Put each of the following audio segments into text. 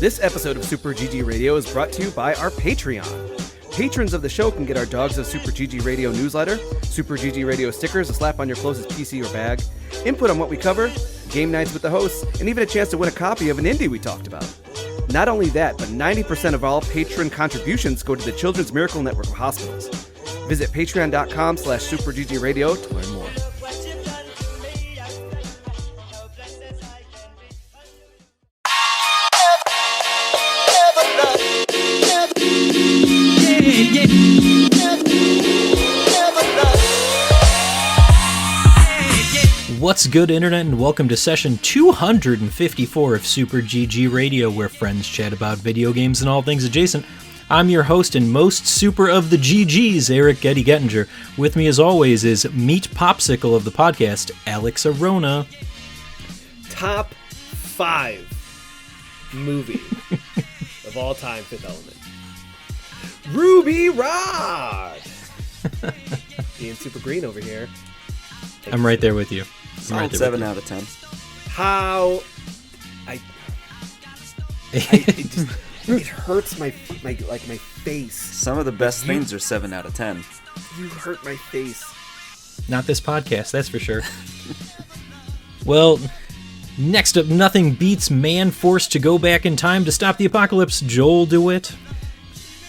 This episode of Super GG Radio is brought to you by our Patreon. Patrons of the show can get our Dogs of Super GG Radio newsletter, Super GG Radio stickers to slap on your closest PC or bag, input on what we cover, game nights with the hosts, and even a chance to win a copy of an indie we talked about. Not only that, but 90% of all patron contributions go to the Children's Miracle Network of Hospitals. Visit patreon.com/superggradio to learn more. What's good, Internet, and welcome to session 254 of Super GG Radio, where friends chat about video games and all things adjacent. I'm your host and most super of the GGs, Eric Getty Gettinger. With me, as always, is Meat Popsicle of the podcast, Alex Arona. Top 5 movie of all time, Fifth Element. Ruby Rod! Being super green over here. I'm right there with you. Solid 7 out of 10. How it hurts my face. Some of the best things are 7 out of 10. You hurt my face. Not this podcast, that's for sure. Well, next up, nothing beats man forced to go back in time to stop the apocalypse, Joel DeWitte.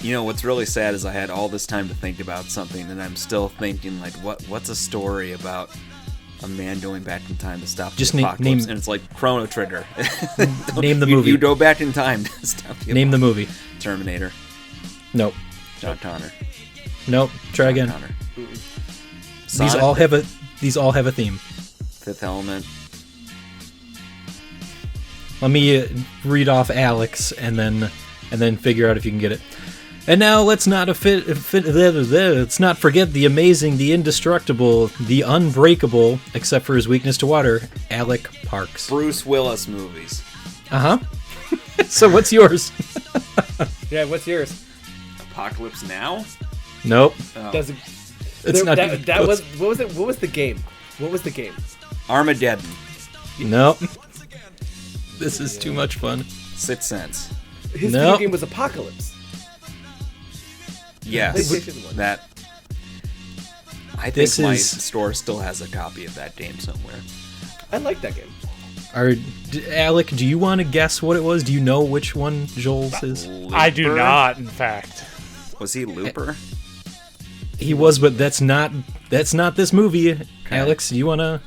You know, what's really sad is I had all this time to think about something, and I'm still thinking, like, what's a story about a man going back in time to stop the apocalypse? And it's like Chrono Trigger. Name the movie. You go back in time to stop the Name the movie. Terminator. Nope. John Connor. Nope. Try again. Connor. These all have a theme. Fifth Element. Let me read off Alex and then figure out if you can get it. And now let's not forget the amazing, the indestructible, the unbreakable, except for his weakness to water, Alec Parks. Bruce Willis movies. Uh-huh. So what's yours? Yeah, what's yours? Apocalypse Now? Nope. Oh. It's not that was what was it? What was the game? What was the game? Armageddon. Nope. This is too much fun. Sixth Sense. His video game was Apocalypse. Yes, that. I think my store still has a copy of that game somewhere. I like that game. Alec, do you want to guess what it was? Do you know which one Joel's is? Looper? I do not, in fact. Was he Looper? He was, but that's not this movie. Okay. Alex, you wanna?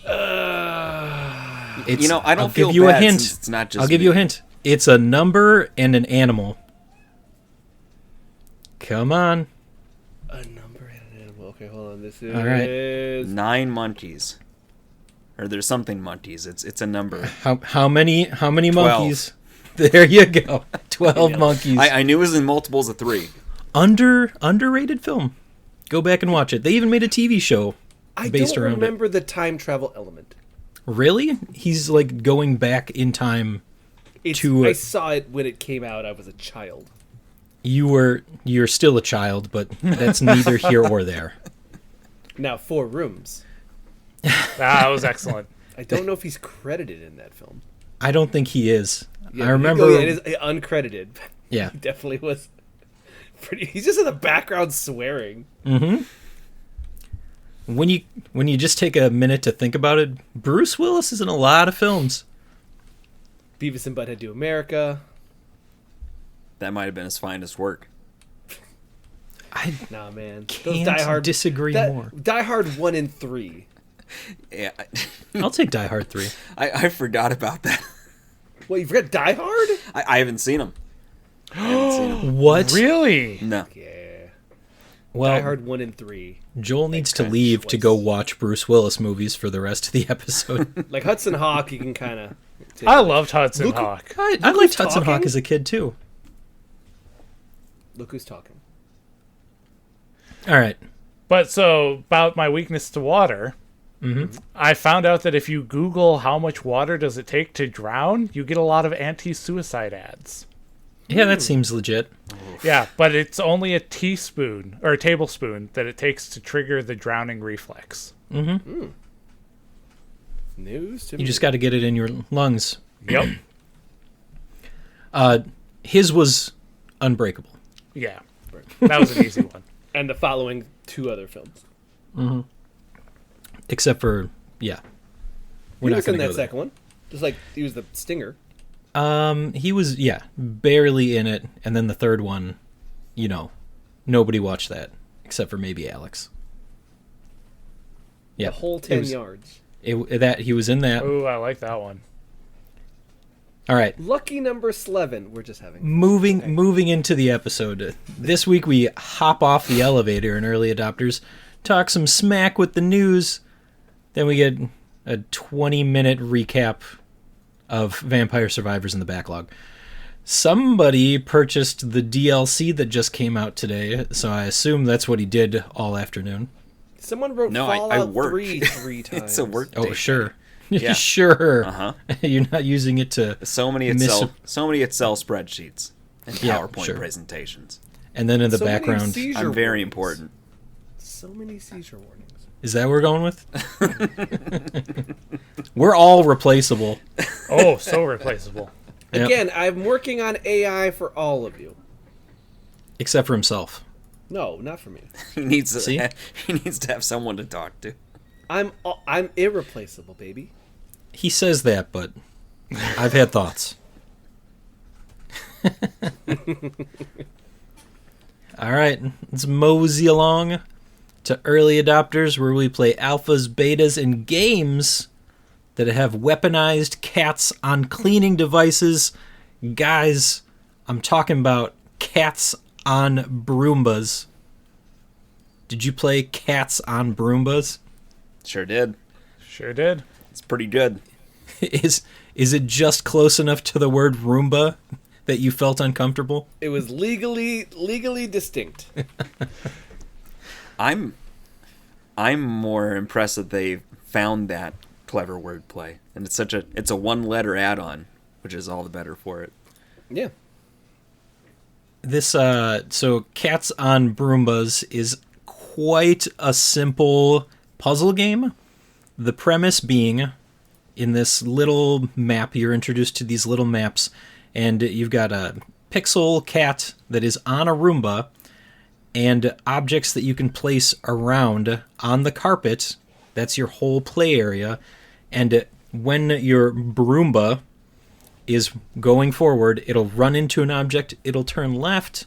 I don't feel give you bad a hint. Since it's not just I'll give you a hint. It's a number and an animal. Come on. A number and an animal. Okay, hold on. This is all right. 9 monkeys. Or there's something monkeys. It's a number. How many 12. monkeys? There you go. 12 monkeys. I knew it was in multiples of 3. Underrated film. Go back and watch it. They even made a TV show based around it. I don't remember the time travel element. Really? He's like going back in time I saw it when it came out. I was a child. You're still a child, but that's neither here or there. Now, 4 Rooms. That was excellent. I don't know if he's credited in that film. I don't think he is. Yeah, I remember. It is uncredited. Yeah, he definitely was. He's just in the background swearing. Mm-hmm. When you just take a minute to think about it, Bruce Willis is in a lot of films. Beavis and Butthead Do America. That might have been his finest work. Nah, man. Can't disagree more. Die Hard 1 and 3. Yeah, I'll take Die Hard 3. I forgot about that. Well, you forgot Die Hard? I haven't seen him. What? Really? No. Yeah. Well, Die Hard 1 and 3. Joel needs to leave to go watch Bruce Willis movies for the rest of the episode. Like Hudson Hawk, you can kind of... I loved Hudson Hawk. I liked Hudson Hawk as a kid, too. Look who's talking. All right. But so, about my weakness to water, I found out that if you Google how much water does it take to drown, you get a lot of anti-suicide ads. Yeah, that seems legit. Yeah, but it's only a teaspoon or a tablespoon that it takes to trigger the drowning reflex. Mm. News to me. You just got to get it in your lungs. Yep. His was Unbreakable. Yeah, that was an easy one. And the following 2 other films. Mm-hmm. Except for, yeah. He was in that second one. Just like he was the stinger. He was, barely in it. And then the third one, nobody watched that. Except for maybe Alex. Yeah. The whole 10 yards. He was in that. Ooh, I like that one. All right. Lucky number 11. We're just having moving into the episode. This week we hop off the elevator in Early Adopters, talk some smack with the news, then we get a 20-minute recap of Vampire Survivors in the backlog. Somebody purchased the DLC that just came out today, so I assume that's what he did all afternoon. Someone wrote Fallout I work. 3 times. It's a work. Oh, sure. Yeah. Sure. Uh-huh. You're not using it to so many Excel spreadsheets and PowerPoint presentations. And then in the background, I'm very important. So many seizure warnings. Is that what we're going with? We're all replaceable. Oh, so replaceable. Yep. Again, I'm working on AI for all of you. Except for himself. No, not for me. He needs to have someone to talk to. I'm irreplaceable, baby. He says that, but I've had thoughts. All right, let's mosey along to Early Adopters, where we play alphas, betas, and games that have weaponized cats on cleaning devices. Guys, I'm talking about cats on Broombas. Did you play Cats on Broombas? Sure did. It's pretty good. Is it just close enough to the word Roomba that you felt uncomfortable? It was legally distinct. I'm more impressed that they found that clever wordplay, and it's a 1-letter add-on, which is all the better for it. Yeah. This so Cats on Broombas is quite a simple puzzle game. The premise being, in this little map, you're introduced to these little maps, and you've got a pixel cat that is on a Roomba, and objects that you can place around on the carpet. That's your whole play area. And when your Broomba is going forward, it'll run into an object, it'll turn left,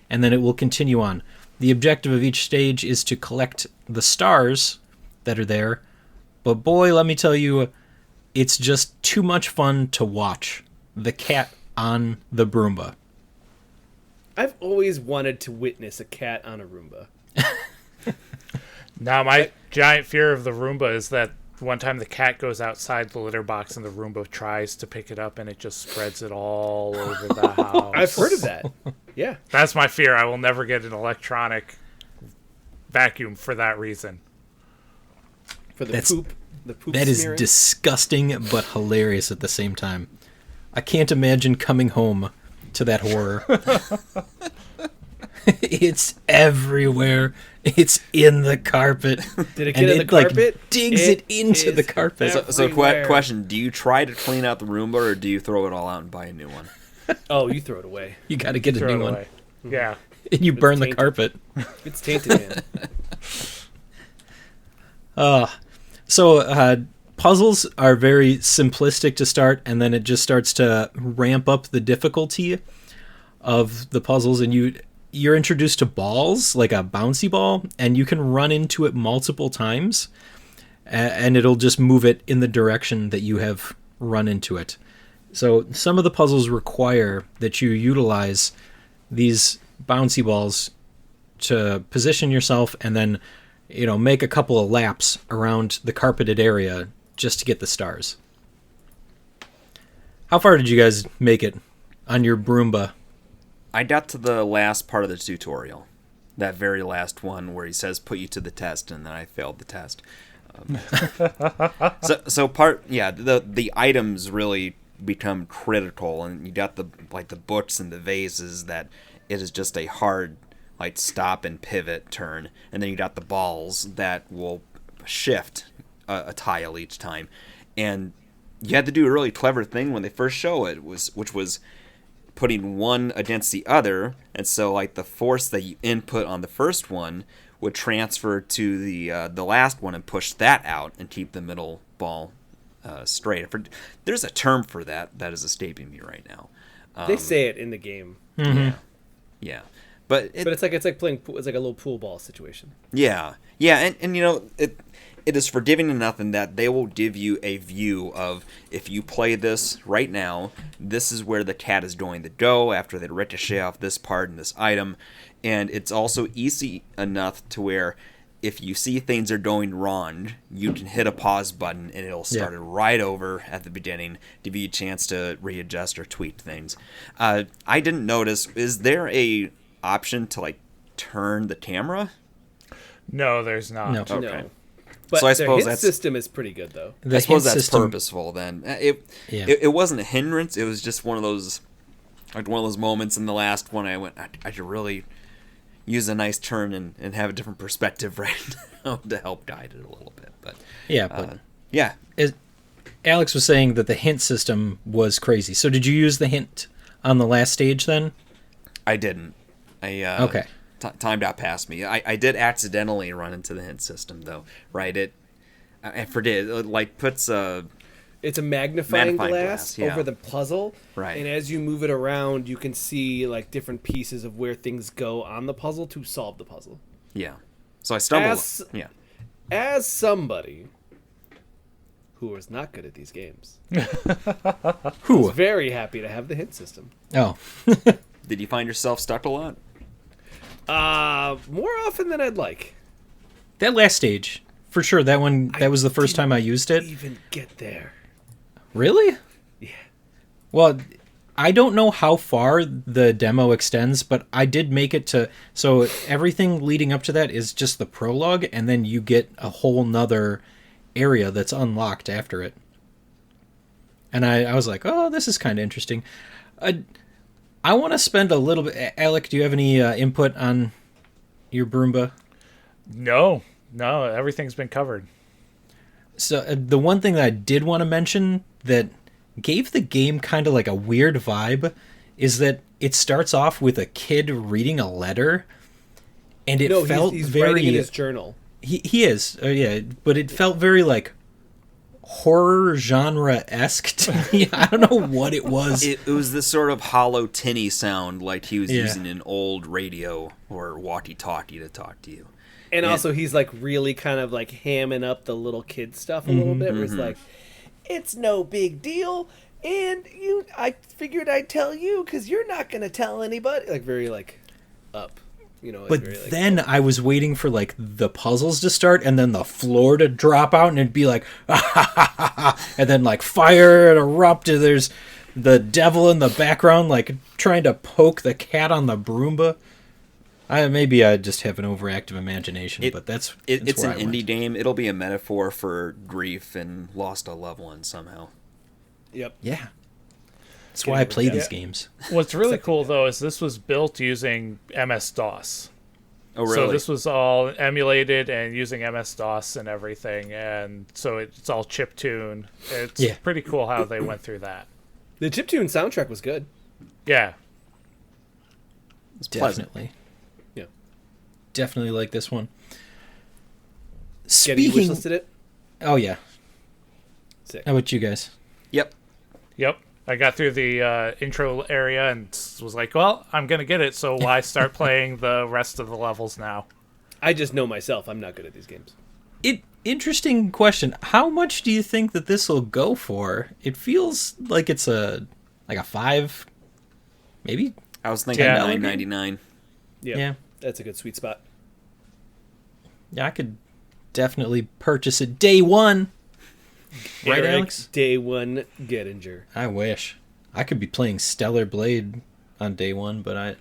and then it will continue on. The objective of each stage is to collect the stars that are there. But boy, let me tell you, it's just too much fun to watch the cat on the Broomba. I've always wanted to witness a cat on a Roomba. Now, my giant fear of the Roomba is that one time the cat goes outside the litter box and the Roomba tries to pick it up and it just spreads it all over the house. I've heard of that. Yeah. That's my fear. I will never get an electronic vacuum for that reason. For the poop. The poop that smearing. Is disgusting but hilarious at the same time. I can't imagine coming home to that horror. It's everywhere. It's in the carpet. Did it get in the carpet? Like, digs it into the carpet. So question, do you try to clean out the Roomba, or do you throw it all out and buy a new one? Oh, you throw it away. You got to get a new one. Yeah. And you burn the carpet. It's tainted, man. So puzzles are very simplistic to start, and then it just starts to ramp up the difficulty of the puzzles, and you're introduced to balls, like a bouncy ball, and you can run into it multiple times, and it'll just move it in the direction that you have run into it. So some of the puzzles require that you utilize these bouncy balls to position yourself and then, make a couple of laps around the carpeted area just to get the stars. How far did you guys make it on your Broomba? I got to the last part of the tutorial. That very last one where he says, put you to the test, and then I failed the test. The items really become critical, and you got the books and the vases that it is just a hard stop and pivot turn, and then you got the balls that will shift a tile each time, and you had to do a really clever thing when they first show it, which was putting one against the other, and so like the force that you input on the first one would transfer to the last one and push that out and keep the middle ball straight. There's a term for that is escaping me right now. They say it in the game. Yeah. But it's like playing. It's like a little pool ball situation. Yeah, and it is forgiving enough in that they will give you a view of, if you play this right now, this is where the cat is going to go after they ricochet off this part and this item, and it's also easy enough to where if you see things are going wrong, you can hit a pause button and it'll start it right over at the beginning, give you a chance to readjust or tweak things. I didn't notice, is there a option to like turn the camera? No, there's not. No. Okay. No. But So I their suppose hit system is pretty good, though. The I suppose hint that's system- purposeful then. It wasn't a hindrance. It was just one of those moments in the last one I went, I should really use a nice turn and have a different perspective right now to help guide it a little bit. But yeah. As Alex was saying that the hint system was crazy. So did you use the hint on the last stage then? I didn't. Okay. Time got past me. I did accidentally run into the hint system though, right? I forget. It like puts It's a magnifying glass yeah. over the puzzle, Right. and as you move it around, you can see like different pieces of where things go on the puzzle to solve the puzzle. Yeah. So I stumbled. Yeah. As somebody who was not good at these games, Who? was very happy to have the hint system. Oh. Did you find yourself stuck a lot? More often than I'd like. That last stage, for sure. That one. That was the first time I used it. Even get there. Really? Yeah. Well, I don't know how far the demo extends, but I did make it to... So everything leading up to that is just the prologue, and then you get a whole nother area that's unlocked after it. And I was like, oh, this is kind of interesting. I want to spend a little bit... Alec, do you have any input on your Broomba? No, everything's been covered. So the one thing that I did want to mention that gave the game kind of like a weird vibe is that it starts off with a kid reading a letter, and it felt he's very... writing in his journal. He is, yeah, but it felt very like horror genre-esque to me. I don't know what it was. It was this sort of hollow, tinny sound, like he was Yeah. using an old radio or walkie-talkie to talk to you. And also, he's like really kind of like hamming up the little kid stuff a little bit, where it's like, it's no big deal, and I figured I'd tell you because you're not gonna tell anybody. Like very like up, Like But very, like, then I was waiting for like the puzzles to start and then the floor to drop out and it'd be like, and then like fire and erupt and there's the devil in the background like trying to poke the cat on the Broomba. Maybe I just have an overactive imagination, but that's It's where an I went. indie game. It'll be a metaphor for grief and lost a loved one somehow. Yep. Yeah. That's why I play these Yeah. games. What's really cool though is this was built using MS-DOS. Oh, really? So this was all emulated and using MS-DOS and everything, and so it's all chiptune. It's pretty cool how they went through that. The chiptune soundtrack was good. Yeah. It's pleasant. Definitely. Yeah. Definitely like this one. Getty, you Speaking... wishlisted it? Oh, yeah. Sick. How about you guys? Yep. I got through the intro area and was like, well, I'm going to get it, so why start playing the rest of the levels now? I just know myself. I'm not good at these games. Interesting question. How much do you think that this will go for? It feels like it's a 5, maybe. I was thinking Yeah. $9.99. Yep. Yeah. That's a good sweet spot. Yeah, I could definitely purchase it day one. Right, Eric, Alex? Day one Gettinger. I wish. I could be playing Stellar Blade on day one, but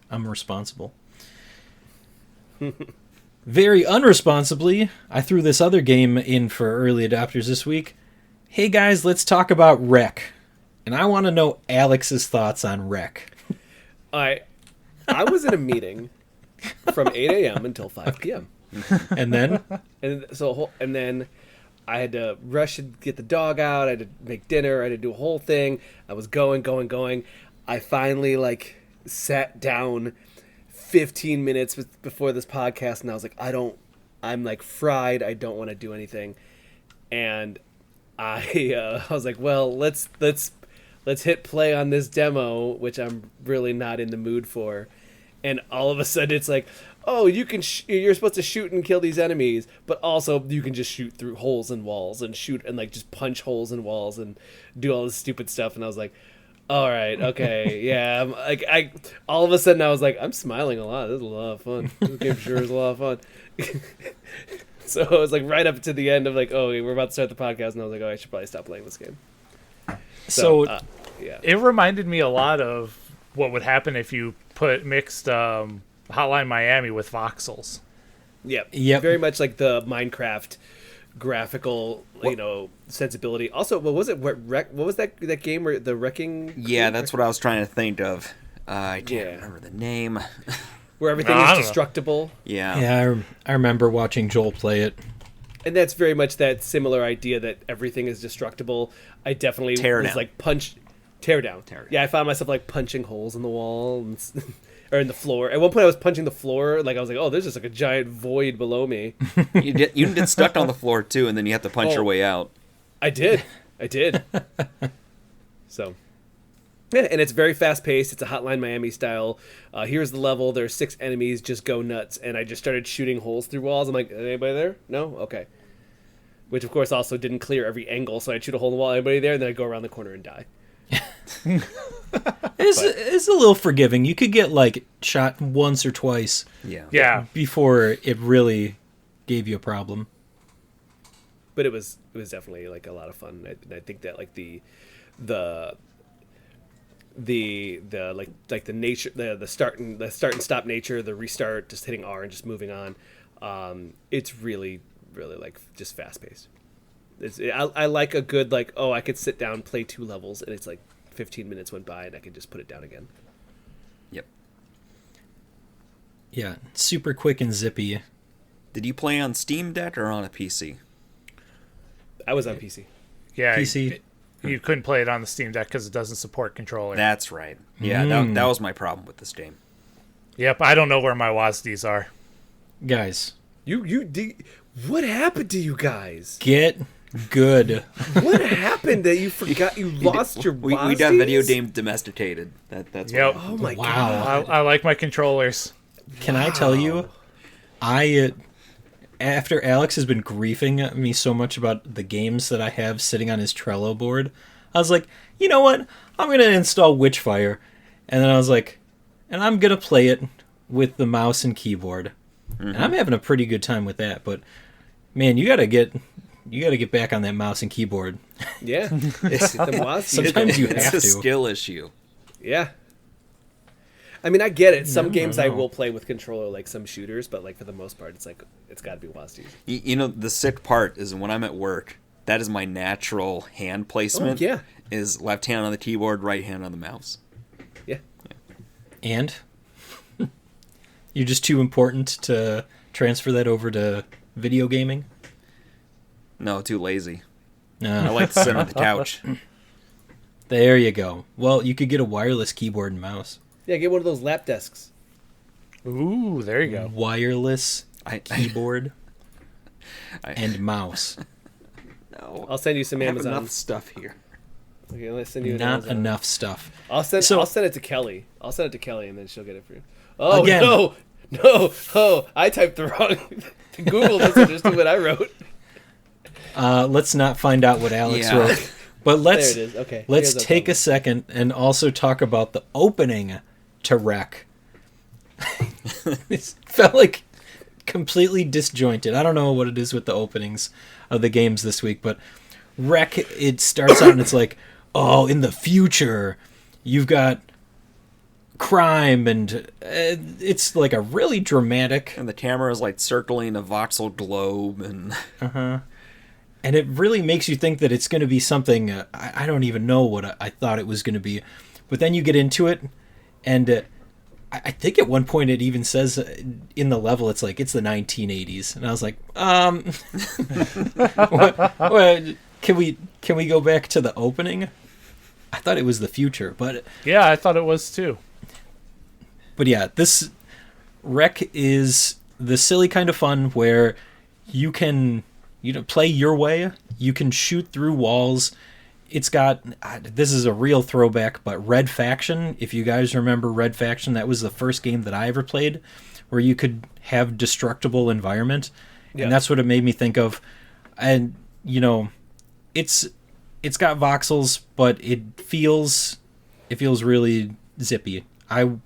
I'm responsible. Very unresponsibly, I threw this other game in for early adopters this week. Hey guys, let's talk about Rec. And I want to know Alex's thoughts on Rec. I was in a meeting from 8 a.m. until 5 p.m. And then? And then I had to rush and get the dog out. I had to make dinner. I had to do a whole thing. I was going. I finally like sat down 15 minutes before this podcast, and I was like, I'm like fried. I don't want to do anything. And I was like, well, let's hit play on this demo, which I'm really not in the mood for. And all of a sudden it's like, oh, you're supposed to shoot and kill these enemies, but also you can just shoot through holes in walls and shoot and like just punch holes in walls and do all this stupid stuff. And I was like, all right, okay, yeah. All of a sudden I was like, I'm smiling a lot. This is a lot of fun. This game sure is a lot of fun. So it was like right up to the end of like, oh, we're about to start the podcast, and I was like, oh, I should probably stop playing this game. So yeah, It reminded me a lot of what would happen if you mixed Hotline Miami with voxels. Yep. Very much like the Minecraft graphical, sensibility. Also, what was it? What was that game where the wrecking? Yeah, that's what I was trying to think of. I can't remember the name. Where everything is destructible. Yeah. I remember watching Joel play it. And that's very much that similar idea that everything is destructible. I definitely was like tear down. Yeah, I found myself like punching holes in the wall or in the floor. At one point I was punching the floor, like I was like, oh, there's just like a giant void below me. You get stuck on the floor too, and then you have to punch your way out. I did. So, yeah, and it's very fast paced. It's a Hotline Miami style. Here's the level. There's 6 enemies. Just go nuts. And I just started shooting holes through walls. I'm like, anybody there? No? Okay. Which, of course, also didn't clear every angle. So I'd shoot a hole in the wall. Anybody there? And then I'd go around the corner and die. It's a little forgiving. You could get like shot once or twice. Yeah. Before it really gave you a problem. But it was definitely like a lot of fun. I think that like the nature, the start and stop nature, the restart, just hitting R and just moving on. It's really like just fast paced. I like a good like, oh, I could sit down, play 2 levels, and it's like 15 minutes went by and I could just put it down again. Yep. Yeah, super quick and zippy. Did you play on Steam Deck or on a PC? I was on PC. Yeah, PC. You couldn't play it on the Steam Deck because it doesn't support controller. That's right. Yeah, that was my problem with this game. Yep, I don't know where my WASDs are. Guys. What happened to you guys? Get good. What happened that you forgot you lost your WASDs? We got video games domesticated. That's yep. Oh my Wow. god. I like my controllers. Can I tell you, after Alex has been griefing me so much about the games that I have sitting on his Trello board, I was like, you know what? I'm going to install Witchfire. And then I was like, and I'm going to play it with the mouse and keyboard. Mm-hmm. And I'm having a pretty good time with that. But, man, you got to get back on that mouse and keyboard. Yeah. Sometimes you have to. It's a skill issue. Yeah. I mean, I get it. Some games I will play with controller, like some shooters, but like for the most part, it's like it's got to be WASD. You know, the sick part is when I'm at work, that is my natural hand placement. Oh, yeah. Is left hand on the keyboard, right hand on the mouse. Yeah. And you're just too important to transfer that over to video gaming? No, too lazy. No. I like to sit on the couch. There you go. Well, you could get a wireless keyboard and mouse. Yeah, get one of those lap desks. Ooh, there you go. Wireless keyboard and mouse. No, I'll send you some I have Amazon enough stuff here. Okay, let's send you Not Amazon. enough stuff. I'll send it to Kelly. I'll send it to Kelly, and then she'll get it for you. Oh Again. no! Oh, I typed the wrong. Google misunderstood what I wrote. Let's not find out what Alex wrote. But let's There it is. Okay. let's Here's take the a second and also talk about the opening to Wreck. It felt like completely disjointed. I don't know what it is with the openings of the games this week, but Wreck, it starts out and it's like, oh, in the future, you've got crime, and it's like a really dramatic. And the camera is like circling a voxel globe, and And it really makes you think that it's going to be something, I don't even know what I thought it was going to be. But then you get into it, and I think at one point it even says in the level, it's like, it's the 1980s. And I was like, what, can we go back to the opening? I thought it was the future, but Yeah, I thought it was too. yeah, this Wreck is the silly kind of fun where you can play your way. You can shoot through walls. It's got, this is a real throwback, but Red Faction, if you guys remember Red Faction, that was the first game that I ever played where you could have destructible environment. Yeah. And that's what it made me think of. And, it's got voxels, but it feels really zippy. I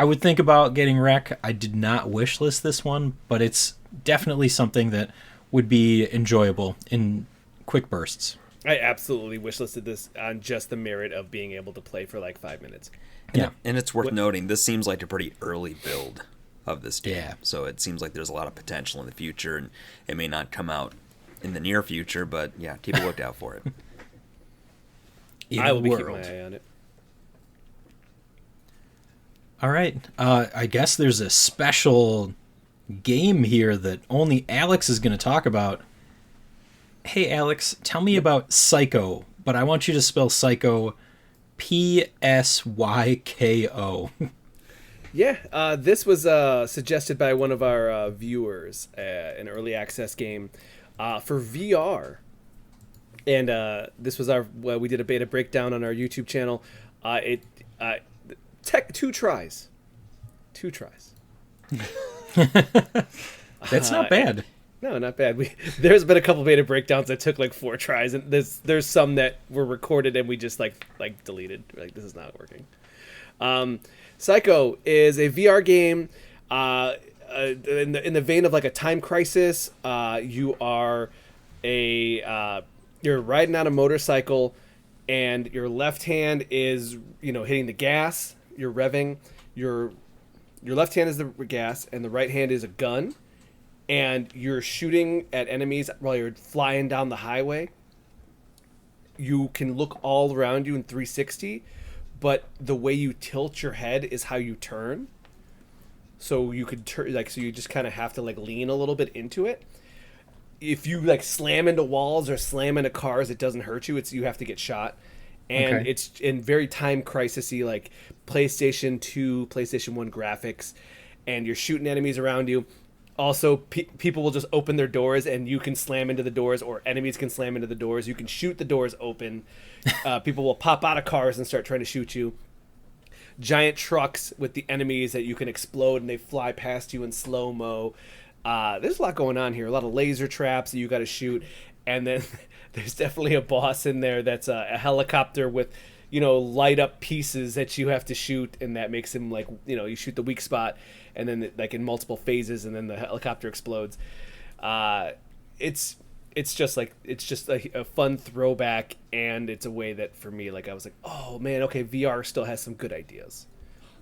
would think about getting Wreck. I did not wishlist this one, but it's definitely something that would be enjoyable in quick bursts. I absolutely wishlisted this on just the merit of being able to play for like 5 minutes. Yeah. And it's worth noting, this seems like a pretty early build of this game. Yeah. So it seems like there's a lot of potential in the future, and it may not come out in the near future, but yeah, keep a lookout for it. I will be keeping my eye on it. All right. I guess there's a special game here that only Alex is going to talk about. Hey, Alex, tell me about Psyko, but I want you to spell Psyko Psyko. Yeah, this was suggested by one of our viewers, an early access game for VR. And this was we did a beta breakdown on our YouTube channel. Two tries. That's not bad. No, not bad. There's been a couple beta breakdowns that took like 4 tries, and there's some that were recorded and we just like deleted. Like, this is not working. Psyko is a VR game in the vein of like a time crisis. You are you're riding on a motorcycle, and your left hand is hitting the gas. You're revving. Your left hand is the gas, and the right hand is a gun. And you're shooting at enemies while you're flying down the highway. You can look all around you in 360, but the way you tilt your head is how you turn. So you could turn, so you just kind of have to lean a little bit into it. If you slam into walls or slam into cars, it doesn't hurt you. You have to get shot. And Okay. It's in very time crisisy, like PlayStation 2, PlayStation 1 graphics, and you're shooting enemies around you. Also, people will just open their doors, and you can slam into the doors, or enemies can slam into the doors. You can shoot the doors open. People will pop out of cars and start trying to shoot you. Giant trucks with the enemies that you can explode, and they fly past you in slow-mo. There's a lot going on here. A lot of laser traps that you got to shoot. And then there's definitely a boss in there that's a helicopter with, light up pieces that you have to shoot, and that makes him you shoot the weak spot, and then in multiple phases, and then the helicopter explodes. It's just a fun throwback, and it's a way that for me, I was like, oh man, okay, VR still has some good ideas.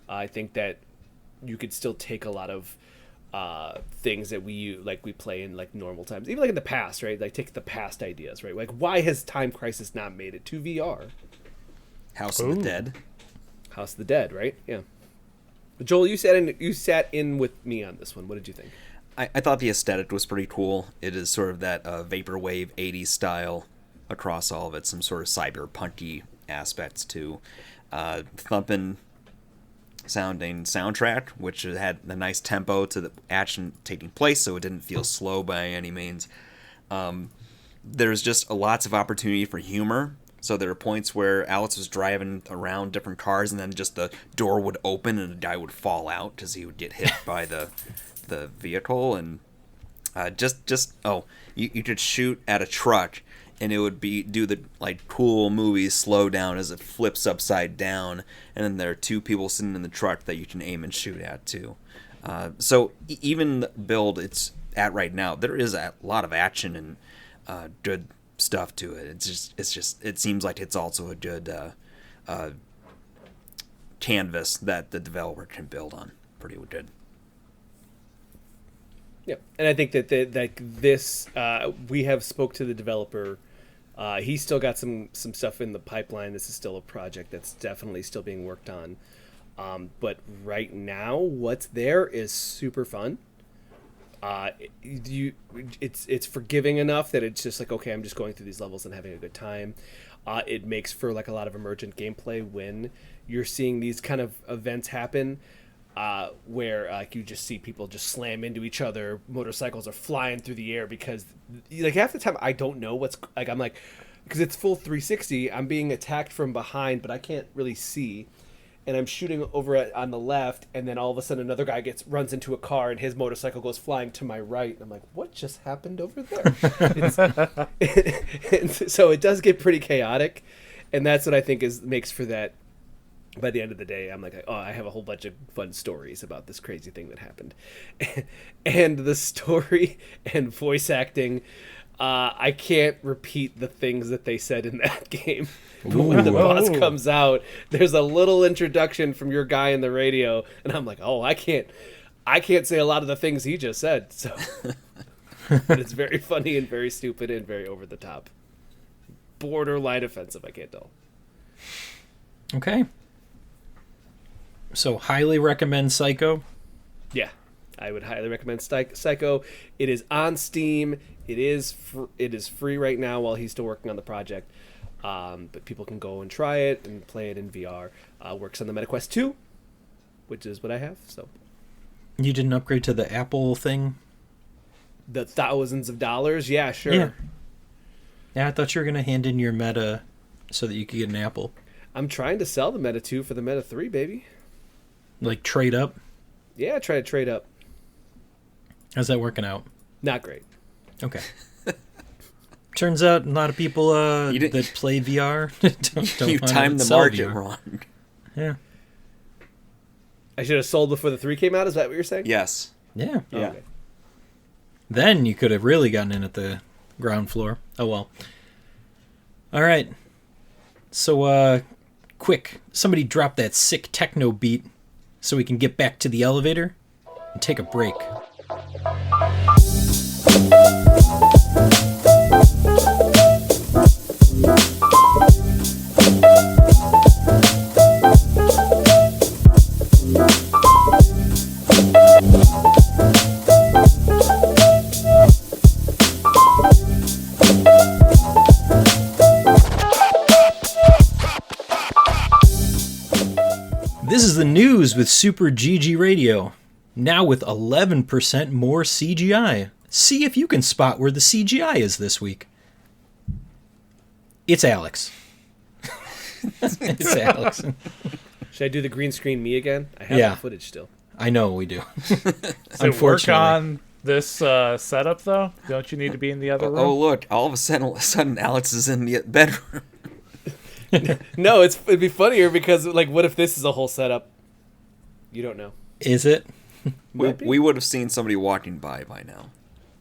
I think that you could still take a lot of things that we play in normal times, even in the past, right? Take the past ideas, right? Why has Time Crisis not made it to VR? House of the Dead. House of the Dead, right? Yeah. Joel, you sat in with me on this one. What did you think? I thought the aesthetic was pretty cool. It is sort of that vaporwave 80s style across all of it. Some sort of cyberpunky aspects to thumping sounding soundtrack, which had a nice tempo to the action taking place, so it didn't feel slow by any means. There's just lots of opportunity for humor. So there are points where Alex was driving around different cars, and then just the door would open and a guy would fall out because he would get hit by the vehicle. And you could shoot at a truck, and it would do the cool movies slow down as it flips upside down, and then there are 2 people sitting in the truck that you can aim and shoot at too. So even the build it's at right now, there is a lot of action and good stuff to it. It seems like it's also a good canvas that the developer can build on pretty good. Yeah, and I think that this we have spoke to the developer. He's still got some stuff in the pipeline. This is still a project that's definitely still being worked on. But right now, what's there is super fun. It's forgiving enough that it's just okay, I'm just going through these levels and having a good time. It makes for like a lot of emergent gameplay when you're seeing these kind of events happen. Where like you just see people just slam into each other, motorcycles are flying through the air because like half the time I don't know what's like, I'm like, because it's full 360, I'm being attacked from behind but I can't really see, and I'm shooting over on the left, and then all of a sudden another guy runs into a car and his motorcycle goes flying to my right, and I'm like, what just happened over there? And so it does get pretty chaotic, and that's what I think makes for that. By the end of the day, I'm like, oh, I have a whole bunch of fun stories about this crazy thing that happened. And the story and voice acting, I can't repeat the things that they said in that game. But when the boss comes out, there's a little introduction from your guy in the radio, and I'm like, oh, I can't say a lot of the things he just said. So, but it's very funny and very stupid and very over the top. Borderline offensive, I can't tell. Okay. So, highly recommend Psyko? Yeah, I would highly recommend Psyko. It is on Steam. It is free right now while he's still working on the project. But people can go and try it and play it in VR. Works on the MetaQuest 2, which is what I have. So you didn't upgrade to the Apple thing? The thousands of dollars? Yeah, sure. Yeah, I thought you were going to hand in your Meta so that you could get an Apple. I'm trying to sell the Meta 2 for the Meta 3, baby. Like trade up? Yeah, try to trade up. How's that working out? Not great. Okay. Turns out a lot of people that play VR don't you timed the market wrong. Yeah. I should have sold before the 3 came out? Is that what you're saying? Yes. Yeah. Oh, okay. Then you could have really gotten in at the ground floor. Oh, well. All right. So, quick. Somebody drop that sick techno beat so we can get back to the elevator and take a break. This is the news with Super GG Radio. Now with 11% more CGI. See if you can spot where the CGI is this week. It's Alex. It's Alex. Should I do the green screen me again? I have Yeah. the footage still. I know we do. Does it work on this setup, though? Don't you need to be in the other room? Oh, look. All of a sudden Alex is in the bedroom. No, it'd be funnier because, like, what if this is a whole setup? You don't know. Is it? We would have seen somebody walking by now.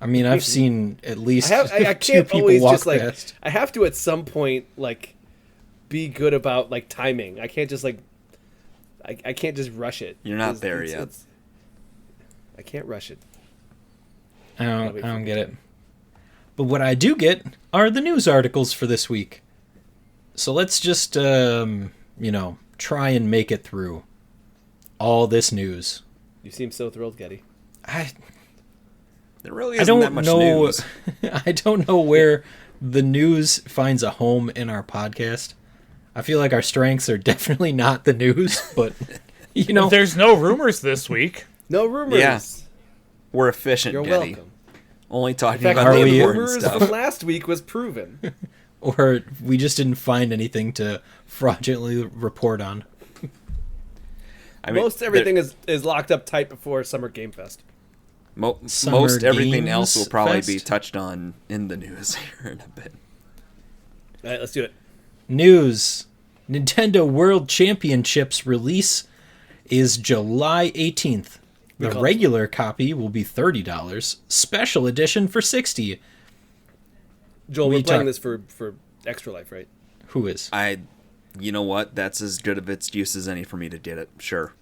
I mean, I've seen at least I two can't people always walk just, like, past. I have to at some point, like, be good about, like, timing. I can't just, like, I can't just rush it. You're not there yet. I can't rush it. I don't get it. But what I do get are the news articles for this week. So let's just, try and make it through all this news. You seem so thrilled, Getty. There really isn't that much news. I don't know where the news finds a home in our podcast. I feel like our strengths are definitely not the news, but, There's no rumors this week. No rumors. Yeah. We're efficient, You're Getty. welcome. Only talking In fact, about are the we- important rumors stuff. from last week was proven. or we just didn't find anything to fraudulently report on. I mean, Most everything is locked up tight before Summer Game Fest. Summer most everything Games else will probably be Fest? touched on in the news here in a bit. All right, let's do it. News. Nintendo World Championships release is July 18th. The call it. regular copy will be $30. Special edition for $60. Joel, We we're playing talk- this for Extra Life, right? Who is? You know what? That's as good of excuse as any for me to get it. Sure.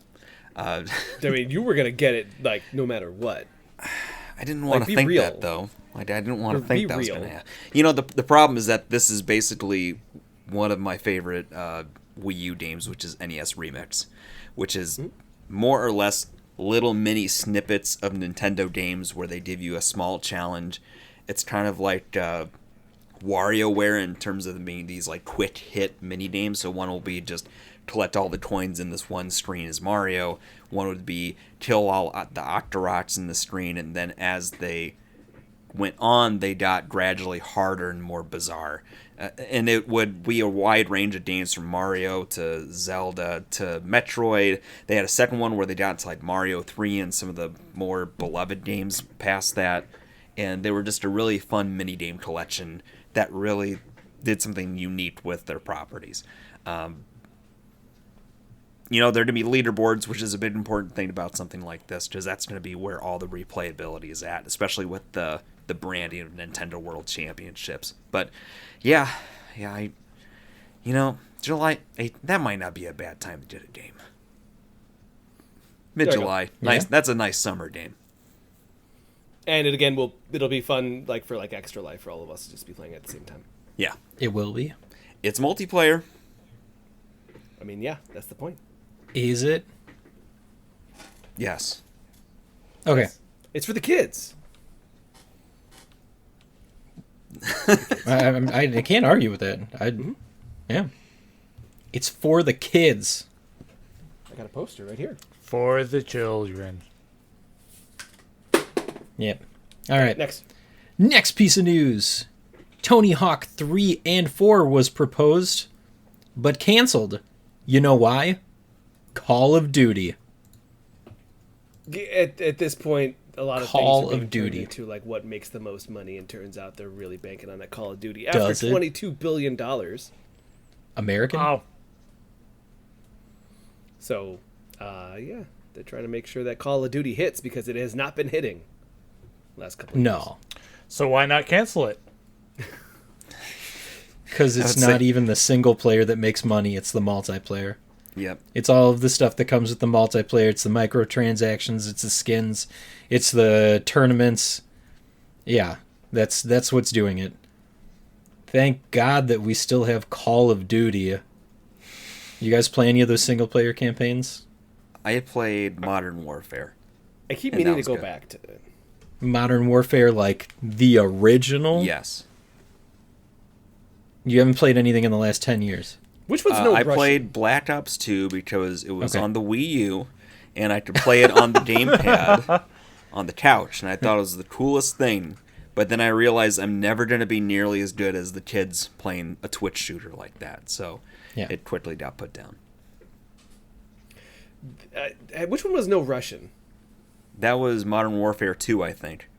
I mean, you were gonna get it like no matter what. I didn't want be to think real. that though. I didn't want Or to think be that was real. going to happen. The problem is that this is basically one of my favorite Wii U games, which is NES Remix, which is more or less little mini snippets of Nintendo games where they give you a small challenge. It's kind of like WarioWare in terms of them being these like quick hit mini games. So one will be just collect all the coins in this one screen as Mario. One would be kill all the Octoroks in the screen, and then as they went on, they got gradually harder and more bizarre. And it would be a wide range of games from Mario to Zelda to Metroid. They had a second one where they got to like Mario 3 and some of the more beloved games past that. And they were just a really fun mini-game collection that really did something unique with their properties. You know, there are going to be leaderboards, which is a big important thing about something like this, because that's going to be where all the replayability is at, especially with the branding of Nintendo World Championships. But yeah, July 8th, that might not be a bad time to get a game. Mid-July, nice. Yeah. That's a nice summer game. And it'll be fun, like for like Extra Life for all of us to just be playing at the same time. Yeah, it will be. It's multiplayer. I mean, yeah, that's the point. Is it? Yes. Okay. It's for the kids. I can't argue with that. Yeah. It's for the kids. I got a poster right here. For the children. Yep. All right. Next piece of news. Tony Hawk 3 and 4 was proposed, but canceled. You know why? Call of Duty. At this point, a lot of Call things are being of Duty turned into like what makes the most money, and turns out they're really banking on that Call of Duty. Does After $22 billion. American? Oh. So, yeah, they're trying to make sure that Call of Duty hits because it has not been hitting last couple of years. No. So why not cancel it? Because it's not even the single player that makes money, it's the multiplayer. Yep. It's all of the stuff that comes with the multiplayer. It's the microtransactions, it's the skins, it's the tournaments. Yeah, that's what's doing it. Thank God that we still have Call of Duty. You guys play any of those single player campaigns? I played Modern Warfare. I keep meaning to go back to it. Modern Warfare, like the original? Yes. You haven't played anything in the last 10 years? Which one's I played Black Ops 2 because it was on the Wii U, and I could play it on the gamepad on the couch, and I thought it was the coolest thing. But then I realized I'm never going to be nearly as good as the kids playing a Twitch shooter like that, so it quickly got put down. Which one was No Russian? That was Modern Warfare 2, I think.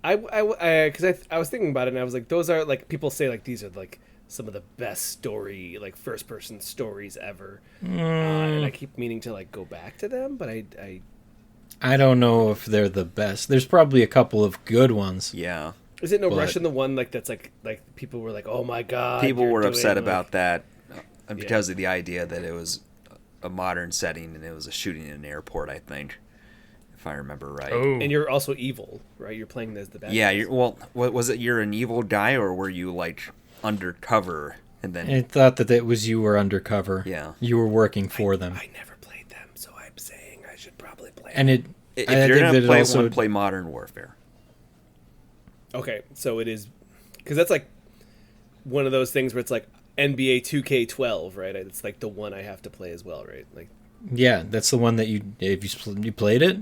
Because I was thinking about it, and I was like, those are like, people say like these are like some of the best story, like first person stories ever, and I keep meaning to like go back to them, but I don't know if they're the best. There's probably a couple of good ones. Yeah. Is it No Russian the one like that's like people were like, oh my god, people were upset about that because of the idea that it was a modern setting and it was a shooting in an airport, I think, if I remember right. Oh. And you're also evil, right? You're playing as the bad guys. What was it? You're an evil guy, or were you like undercover? And then I thought that it was you were undercover. Yeah, you were working for them. I never played them, so I'm saying I should probably play. And them. If you're gonna play one, play Modern Warfare. Okay, so it is, because that's like one of those things where it's like NBA 2K12, right? It's like the one I have to play as well, right? Like, yeah, that's the one that you played it.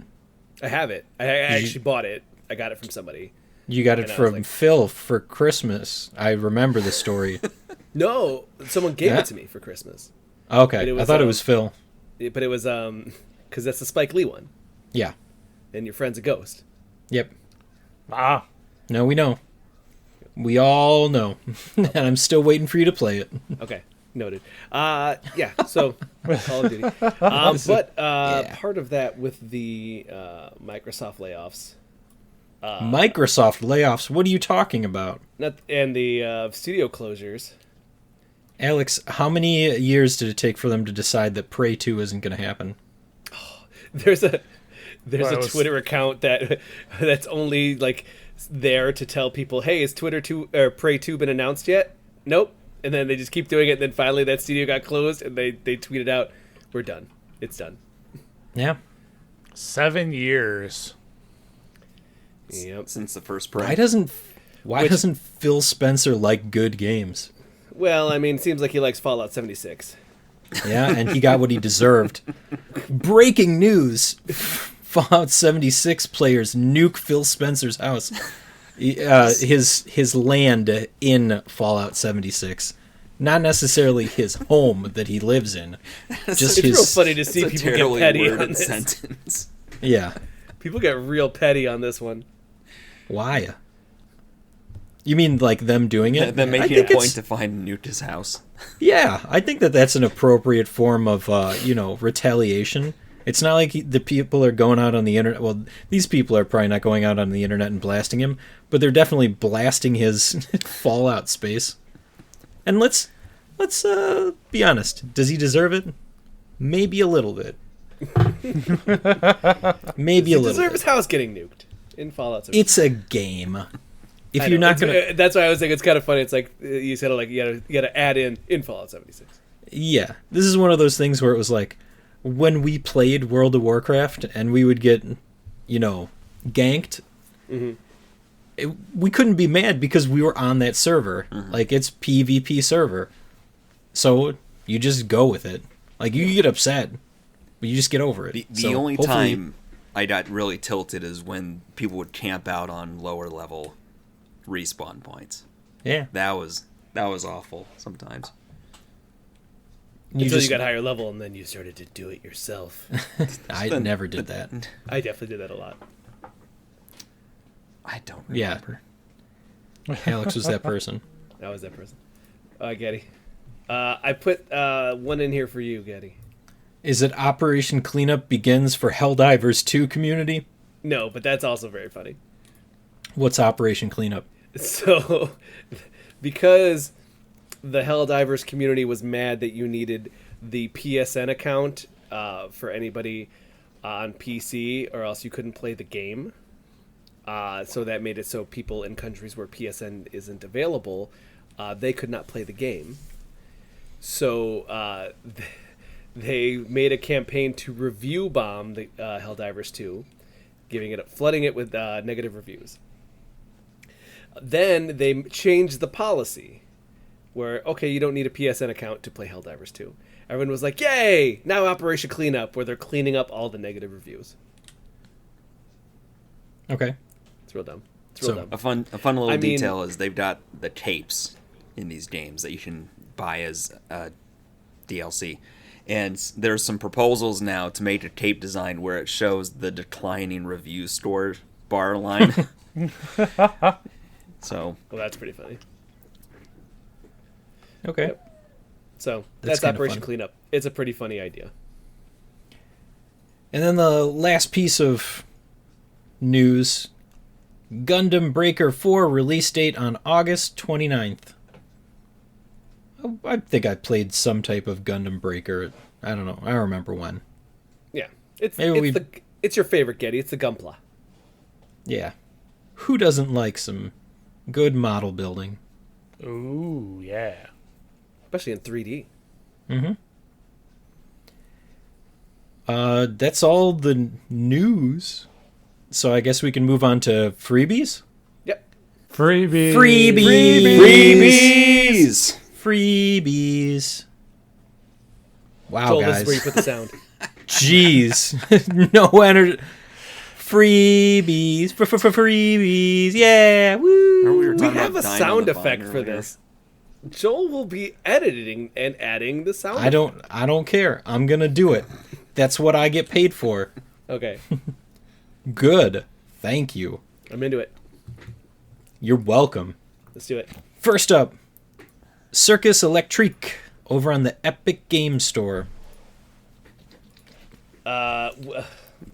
I have it. I actually bought it. I got it from somebody. You got it from Phil for Christmas. I remember the story. No, someone gave it to me for Christmas. Okay, I thought it was Phil. But it was because that's the Spike Lee one. Yeah. And your friend's a ghost. Yep. Ah. No, we know. We all know. And I'm still waiting for you to play it. Okay. Noted. Yeah, so Call of Duty. But part of that with the Microsoft layoffs. Microsoft layoffs? What are you talking about? And the studio closures. Alex, how many years did it take for them to decide that Prey 2 isn't going to happen? There's a Twitter account that's only like there to tell people, hey, is Prey 2 been announced yet? Nope. And then they just keep doing it, and then finally that studio got closed, and they tweeted out, we're done. It's done. Yeah. 7 years. Yep. Since the first Prey. Why doesn't Phil Spencer like good games? Well, I mean, it seems like he likes Fallout 76. Yeah, and he got what he deserved. Breaking news. Fallout 76 players nuke Phil Spencer's house. His land in Fallout 76. Not necessarily his home that he lives in. Just It's his... real funny to see people get petty on this. sentence. Yeah. People get real petty on this one. Why? You mean like them doing it? Them I making think a point it's- to find Nuke's house. Yeah, I think that's an appropriate form of, retaliation. It's not like the people are going out on the internet. Well, these people are probably not going out on the internet and blasting him, but they're definitely blasting his Fallout space. And let's be honest. Does he deserve it? Maybe a little bit. Maybe a He little deserves bit. his house getting nuked in Fallout 76. It's a game. If I you're know, not gonna, that's why I was thinking it's kind of funny. It's like you said, like you gotta add in Fallout 76. yeah, this is one of those things where it was like when we played World of Warcraft and we would get, ganked. Mm-hmm. We couldn't be mad because we were on that server. Like, it's PvP server. So you just go with it. Like, you get upset, but you just get over it. The So only hopefully- time I got really tilted is when people would camp out on lower level respawn points. Yeah. That was awful sometimes. Until you got higher level, and then you started to do it yourself. I never did that. I definitely did that a lot. I don't Yeah. remember. Alex was that person. That was that person. Getty. I put one in here for you, Getty. Is it Operation Cleanup Begins for Helldivers 2 community? No, but that's also very funny. What's Operation Cleanup? So, because the Helldivers community was mad that you needed the PSN account for anybody on PC, or else you couldn't play the game. So that made it so people in countries where PSN isn't available, they could not play the game. So they made a campaign to review bomb the Helldivers 2, flooding it with negative reviews. Then they changed the policy where, okay, you don't need a PSN account to play Helldivers 2. Everyone was like, yay! Now Operation Cleanup, where they're cleaning up all the negative reviews. Okay. It's real dumb. It's real So, dumb. A fun little I mean- detail is they've got the tapes in these games that you can buy as DLC. And there's some proposals now to make a tape design where it shows the declining review score bar line. So Well, that's pretty funny. Okay. Yep. So That's that's kinda Operation fun. Cleanup. It's a pretty funny idea. And then the last piece of news, Gundam Breaker 4 release date on August 29th. I think I played some type of Gundam Breaker. I don't know. I don't remember when. Yeah, it's Maybe it's your favorite, Getty. It's the Gunpla. Yeah. Who doesn't like some good model building? Ooh, yeah. Especially in 3D. Mm-hmm. That's all the news. So I guess we can move on to freebies? Yep. Freebies. Freebies! Freebies. Wow, Joel, guys. this is where you put the sound. Jeez. No energy. Freebies. Freebies. Yeah. Woo. We were We talking have a about dying sound on the vine effect for earlier. this. Joel will be editing and adding the sound. I don't care. I'm going to do it. That's what I get paid for. Okay, Good. Thank you. I'm into it. You're welcome. Let's do it. First up, Circus Electrique over on the Epic Game Store.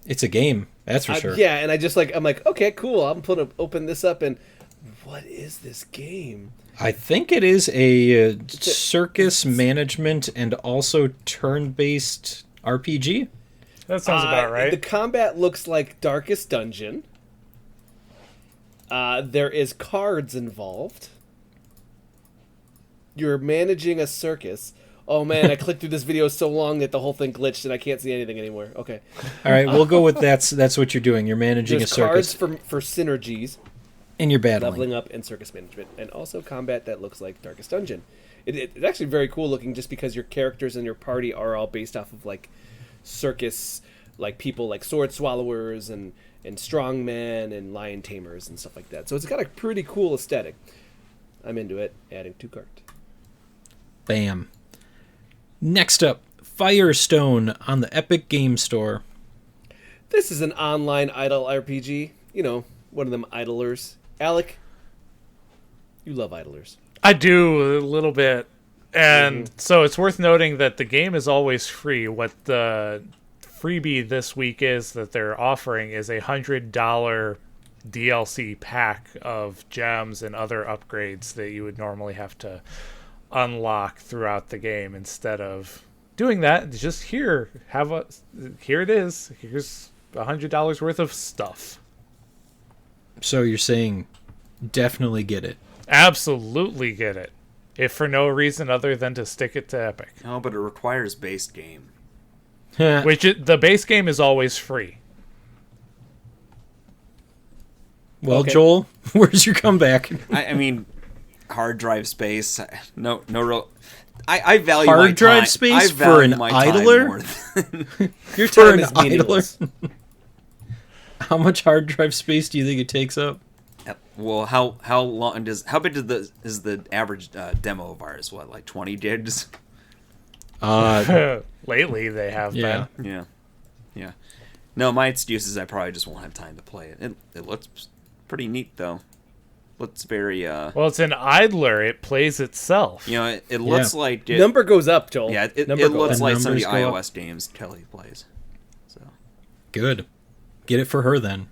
It's a game, that's for sure. Yeah, and I'm like, okay, cool. I'm open this up, and what is this game? I think it is a circus management and also turn-based RPG. That sounds about right. The combat looks like Darkest Dungeon. There is cards involved. You're managing a circus. Oh man, I clicked through this video so long that the whole thing glitched and I can't see anything anymore. Okay. All right, we'll go with that's what you're doing. You're managing There's a circus. cards for synergies. And you're battling. leveling up, and circus management, and also combat that looks like Darkest Dungeon. It's actually very cool looking, just because your characters and your party are all based off of like circus, like people like sword swallowers and strongmen and lion tamers and stuff like that. So it's got a pretty cool aesthetic. I'm into it. Adding to cart. Bam. Next up, Firestone on the Epic Game Store. This is an online idle RPG. You know, one of them idlers. Alec, you love idlers. I do a little bit. And so it's worth noting that the game is always free. What the freebie this week is that they're offering is $100 DLC pack of gems and other upgrades that you would normally have to unlock throughout the game. Instead of doing that, just here it is. Here's $100 worth of stuff. So you're saying definitely get it. Absolutely get it. If for no reason other than to stick it to Epic. No, but it requires base game. The base game is always free. Well, Okay. Joel, where's your comeback? I mean, hard drive space. No real. I value Hard my drive time. space I for value an my time idler? more than- Your For time an is meaningless. idler? How much hard drive space do you think it takes up? Well, how big is the average demo of ours? What, like 20 gigs? Lately, they have Yeah. been. Yeah. No, my excuse is I probably just won't have time to play it. It looks pretty neat though. Looks very Well, it's an idler. It plays itself. you know, it looks like it, Number goes up, Joel. yeah, it Number goes looks The like some of the numbers go up. iOS games Kelly plays. So Good. Get it for her then.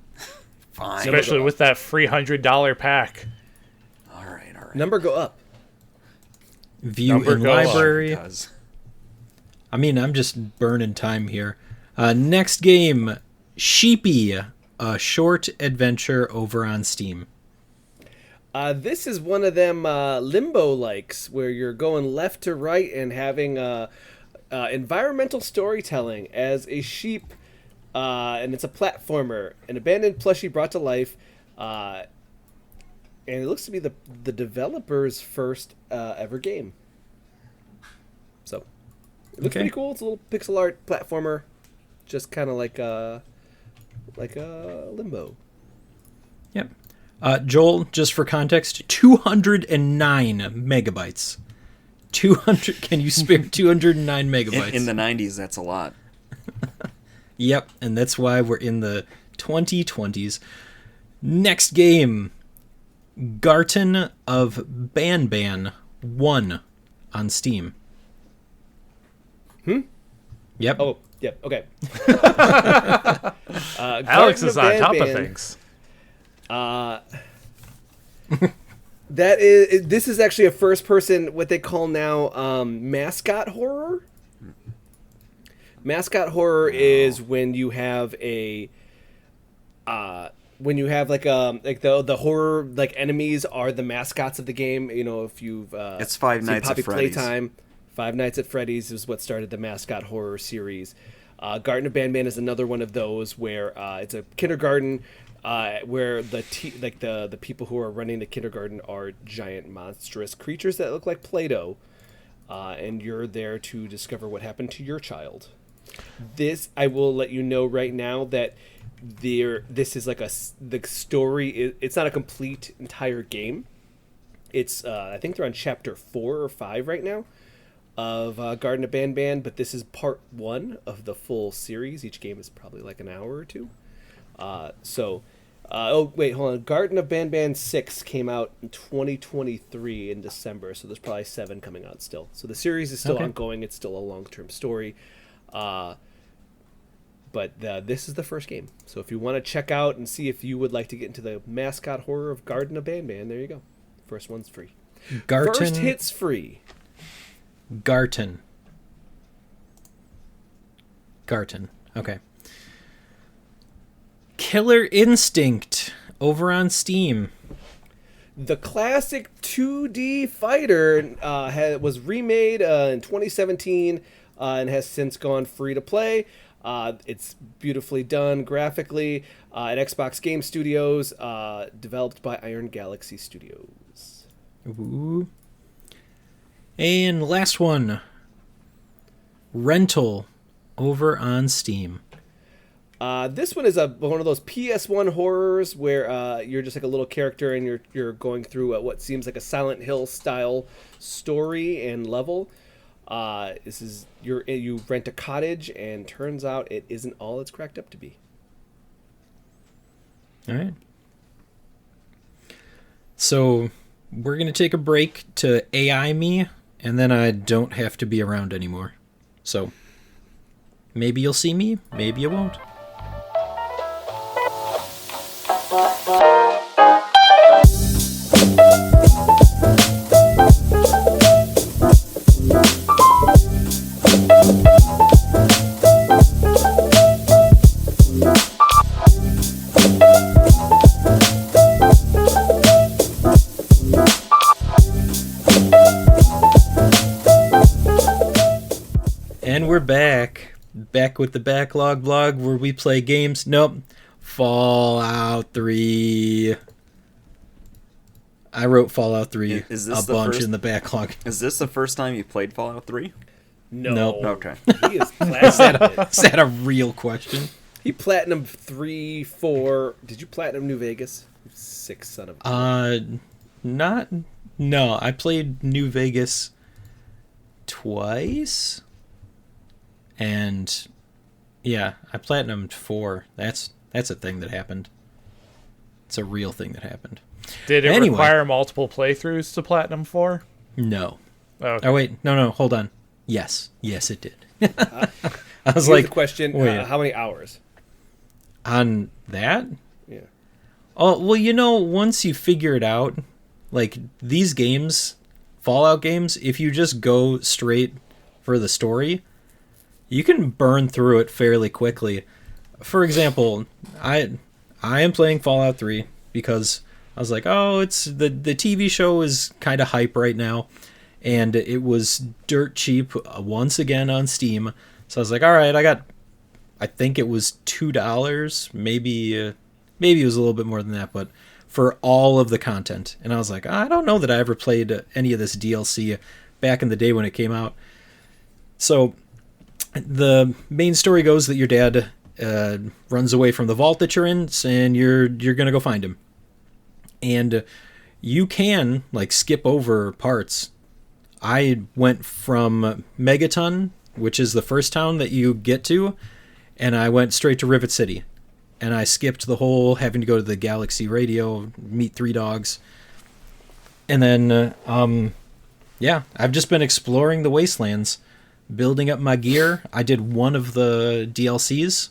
fine. Especially with that free $100 pack. All right. Number go up. View Number in go up. library. Because I mean, I'm just burning time here. Next game, Sheepy, a short adventure over on Steam. This is one of them limbo likes where you're going left to right and having environmental storytelling as a sheep, and it's a platformer, an abandoned plushie brought to life, and it looks to be the developer's first ever game. So it looks Okay. pretty cool. It's a little pixel art platformer, just kind of like a Limbo. Yep. Joel, just for context, 209 megabytes. 200. Can you spare 209 megabytes? in the 90s, that's a lot. Yep, and that's why we're in the 2020s. Next game, Garten of Banban 1 on Steam. Yep. Oh, yep. Okay. Alex is on top of Banban. things. This is actually a first person, what they call now mascot horror. Mascot horror is when you have the horror, like enemies are the mascots of the game. You know, if you've It's Five seen Nights at Poppy Freddy's. Playtime, Five Nights at Freddy's is what started the mascot horror series. Garten of Banban is another one of those where it's a kindergarten where the people who are running the kindergarten are giant monstrous creatures that look like Play-Doh, and you're there to discover what happened to your child. This, I will let you know right now that this is like the story. It's not a complete entire game. It's I think they're on chapter 4 or 5 right now of Garten of Banban, but this is part 1 of the full series. Each game is probably like an hour or two. Oh wait, hold on. Garten of Banban 6 came out in 2023 in December, so there's probably 7 coming out still. So the series is still Okay. ongoing. It's still a long-term story. But this is the first game. So if you want to check out and see if you would like to get into the mascot horror of Garten of Banban, there you go. First one's free. First hit's free. Garten. Okay. Killer Instinct over on Steam. The classic 2D fighter was remade in 2017 and has since gone free to play. It's beautifully done graphically at Xbox Game Studios, developed by Iron Galaxy Studios. Ooh. And last one, Rental over on Steam. This one is one of those PS1 horrors where you're just like a little character and you're going through what seems like a Silent Hill style story and level. This is you rent a cottage and turns out it isn't all it's cracked up to be. All right. So we're going to take a break to AI me, and then I don't have to be around anymore. So maybe you'll see me, maybe you won't. And we're back with the Backlog Blog, where we play games. Nope, Fallout 3. I wrote Fallout 3 Is this a the bunch first- in the backlog. Is this the first time you played Fallout 3? No. Nope. Okay. He is platinum. Is that a real question? He platinum 3, 4. Did you platinum New Vegas? You sick son of a... No, I played New Vegas twice. And yeah, I platinumed 4. That's a thing that happened. It's a real thing that happened. Did it Anyway. require multiple playthroughs to Platinum 4? No. Okay. Oh wait, no, hold on. Yes, it did. I was Here's like, the question, wait. how many hours? on that? Yeah. Oh, well, once you figure it out, like these games, Fallout games, if you just go straight for the story, you can burn through it fairly quickly. For example, I am playing Fallout 3 because I was like, oh, it's the TV show is kind of hype right now, and it was dirt cheap once again on Steam. So I was like, all right, I think it was $2, maybe it was a little bit more than that, but for all of the content. And I was like, I don't know that I ever played any of this DLC back in the day when it came out. So the main story goes that your dad runs away from the vault that you're in, and you're gonna go find him. And you can like skip over parts. I went from Megaton, which is the first town that you get to, and I went straight to Rivet City. And I skipped the whole having to go to the Galaxy Radio, meet 3 dogs. And then, I've just been exploring the wastelands, building up my gear. I did one of the DLCs,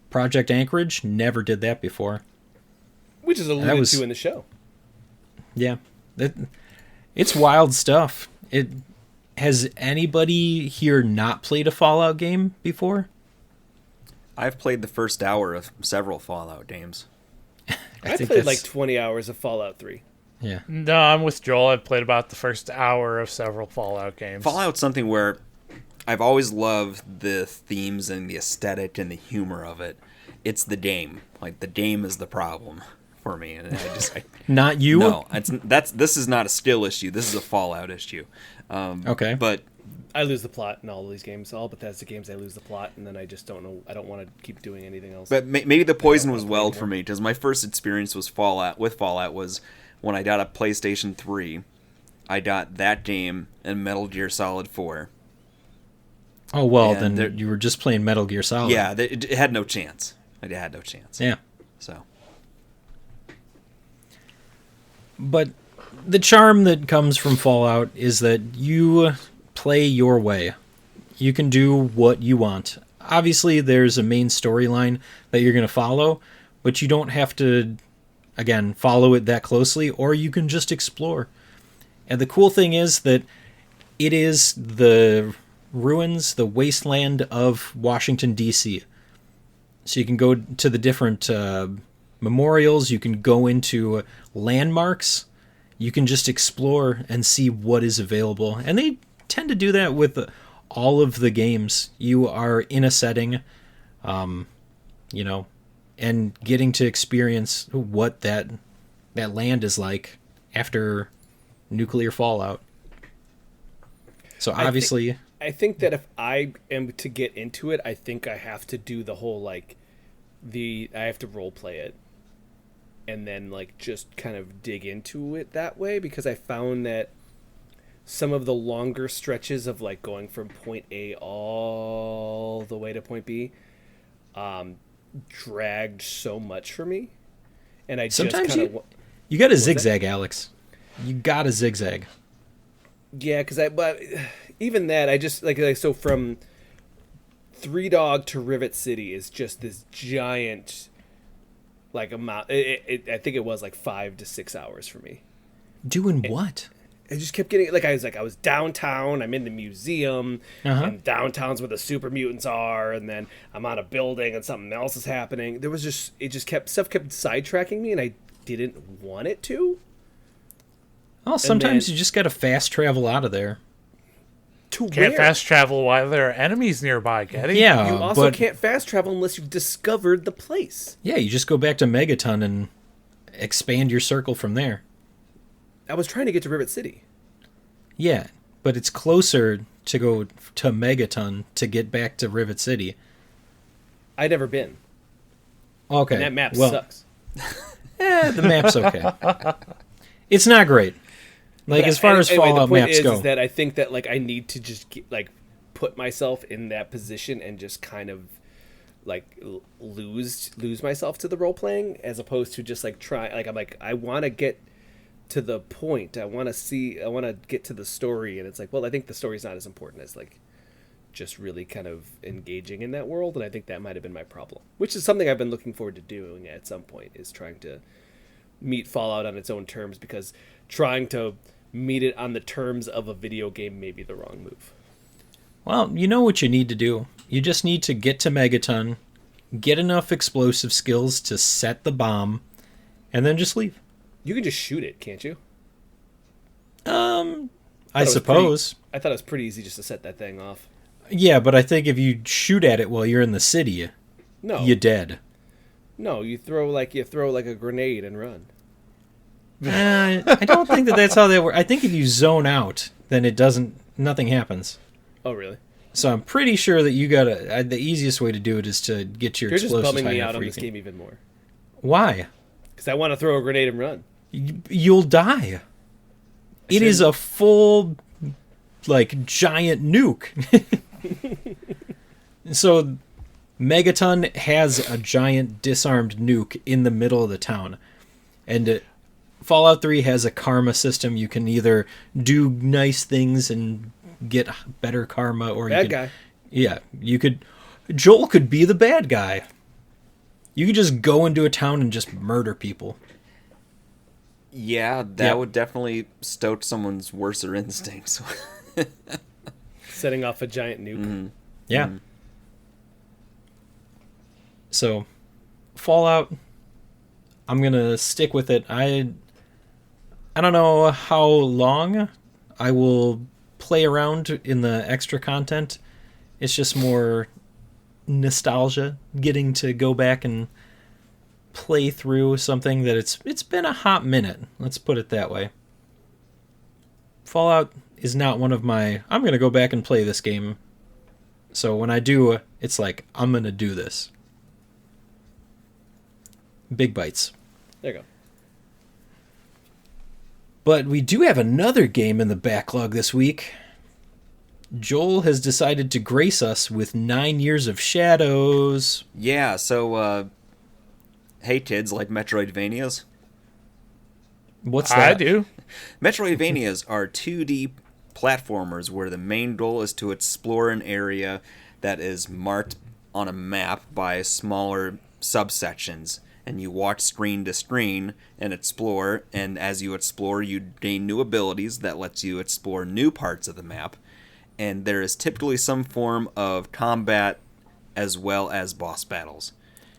Project Anchorage. Never did that before. Which is alluded to in the show. Yeah. It's wild stuff. Has anybody here not played a Fallout game before? I've played the first hour of several Fallout games. I played like 20 hours of Fallout 3. Yeah. No, I'm with Joel. I've played about the first hour of several Fallout games. Fallout's something where I've always loved the themes and the aesthetic and the humor of it. It's the game. Like, the game is the problem for me. And Not you? No, this is not a skill issue. This is a Fallout issue. Okay. But I lose the plot in all of these games. All but that's the games I lose the plot, and then I just don't know. I don't want to keep doing anything else. But maybe the poison was welled for me, because my first experience was Fallout was when I got a PlayStation 3. I got that game and Metal Gear Solid 4. Oh, well, And then you were just playing Metal Gear Solid. Yeah, it had no chance. It had no chance. Yeah. So. But the charm that comes from Fallout is that you play your way. You can do what you want. Obviously, there's a main storyline that you're going to follow, but you don't have to, again, follow it that closely, or you can just explore. And the cool thing is that it is the ruins, the wasteland of Washington, D.C. So you can go to the different memorials, you can go into landmarks, you can just explore and see what is available. And they tend to do that with all of the games, you are in a setting, you know, and getting to experience what that land is like after nuclear fallout. So obviously, I think that if I am to get into it, I think I have to do the whole I have to role play it, and then like just kind of dig into it that way, because I found that some of the longer stretches of like going from point A all the way to point B dragged so much for me, and I sometimes just kind of you got to zigzag, Alex. You got to zigzag. Yeah, but even that, I just like so from Three Dog to Rivet City is just this giant like amount. I think it was like 5 to 6 hours for me. Doing what? I just kept getting I was downtown. I'm in the museum, and downtown's where the super mutants are, and then I'm on a building and something else is happening. Stuff kept sidetracking me, and I didn't want it to. Well, sometimes you just got to fast travel out of there. Can't fast travel while there are enemies nearby, Getty. Yeah, you also can't fast travel unless you've discovered the place. Yeah, you just go back to Megaton and expand your circle from there. I was trying to get to Rivet City. Yeah, but it's closer to go to Megaton to get back to Rivet City. I'd never been. Okay. And that map sucks. The map's okay. It's not great. Like, as far as Fallout maps go. Is that I think that like I need to just put myself in that position and just kind of like lose myself to the role playing, as opposed to just like try. Like I'm like, I want to get to the point. I want to get to the story, and it's like, well, I think the story's not as important as like just really kind of engaging in that world, and I think that might have been my problem, which is something I've been looking forward to doing at some point, is trying to meet Fallout on its own terms, because trying to meet it on the terms of a video game may be the wrong move. Well, you know what you need to do. You just need to get to Megaton, get enough explosive skills to set the bomb, and then just leave. You can just shoot it, can't you? I suppose. I thought it was pretty easy just to set that thing off. Yeah, but I think if you shoot at it while you're in the city, you're dead. No, you throw like a grenade and run. I don't think that's how they work. I think if you zone out, then nothing happens. Oh, really? So I'm pretty sure that you gotta. The easiest way to do it is to get your explosives high enough. You're just bumming me out on where this game even more. Why? Because I want to throw a grenade and run. You'll die. It is a full, like, giant nuke. So, Megaton has a giant disarmed nuke in the middle of the town. And Fallout 3 has a karma system. You can either do nice things and get better karma, or bad guy. Yeah, Joel could be the bad guy. You could just go into a town and just murder people. Yeah, that would definitely stoke someone's worser instincts. Setting off a giant nuke. Mm-hmm. Yeah. Mm-hmm. So, Fallout, I'm going to stick with it. I don't know how long I will play around in the extra content. It's just more nostalgia, getting to go back and play through something that it's been a hot minute. Let's put it that way. Fallout is not one of my, I'm going to go back and play this game. So when I do, it's like, I'm going to do this. Big bites. There you go. But we do have another game in the backlog this week. Joel has decided to grace us with 9 Years of Shadows. Yeah, so, hey kids, like Metroidvanias? What's that? I do. Metroidvanias are 2D platformers where the main goal is to explore an area that is marked on a map by smaller subsections. And you walk screen to screen and explore, and as you explore, you gain new abilities that lets you explore new parts of the map. And there is typically some form of combat as well as boss battles.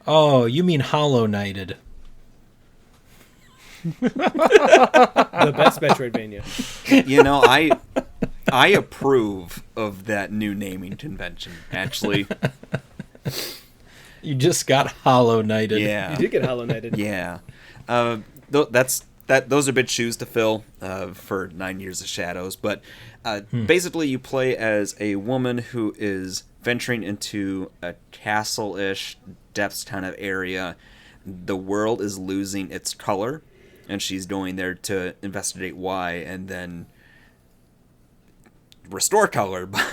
Oh, you mean Hollow Knighted. The best Metroidvania. You know, I approve of that new naming convention, actually. You just got Hollow Knighted. Yeah. You did get Hollow Knighted. Yeah. Those are big shoes to fill for 9 Years of Shadows. But basically, you play as a woman who is venturing into a castle-ish depths kind of area. The world is losing its color, and she's going there to investigate why, and then restore color by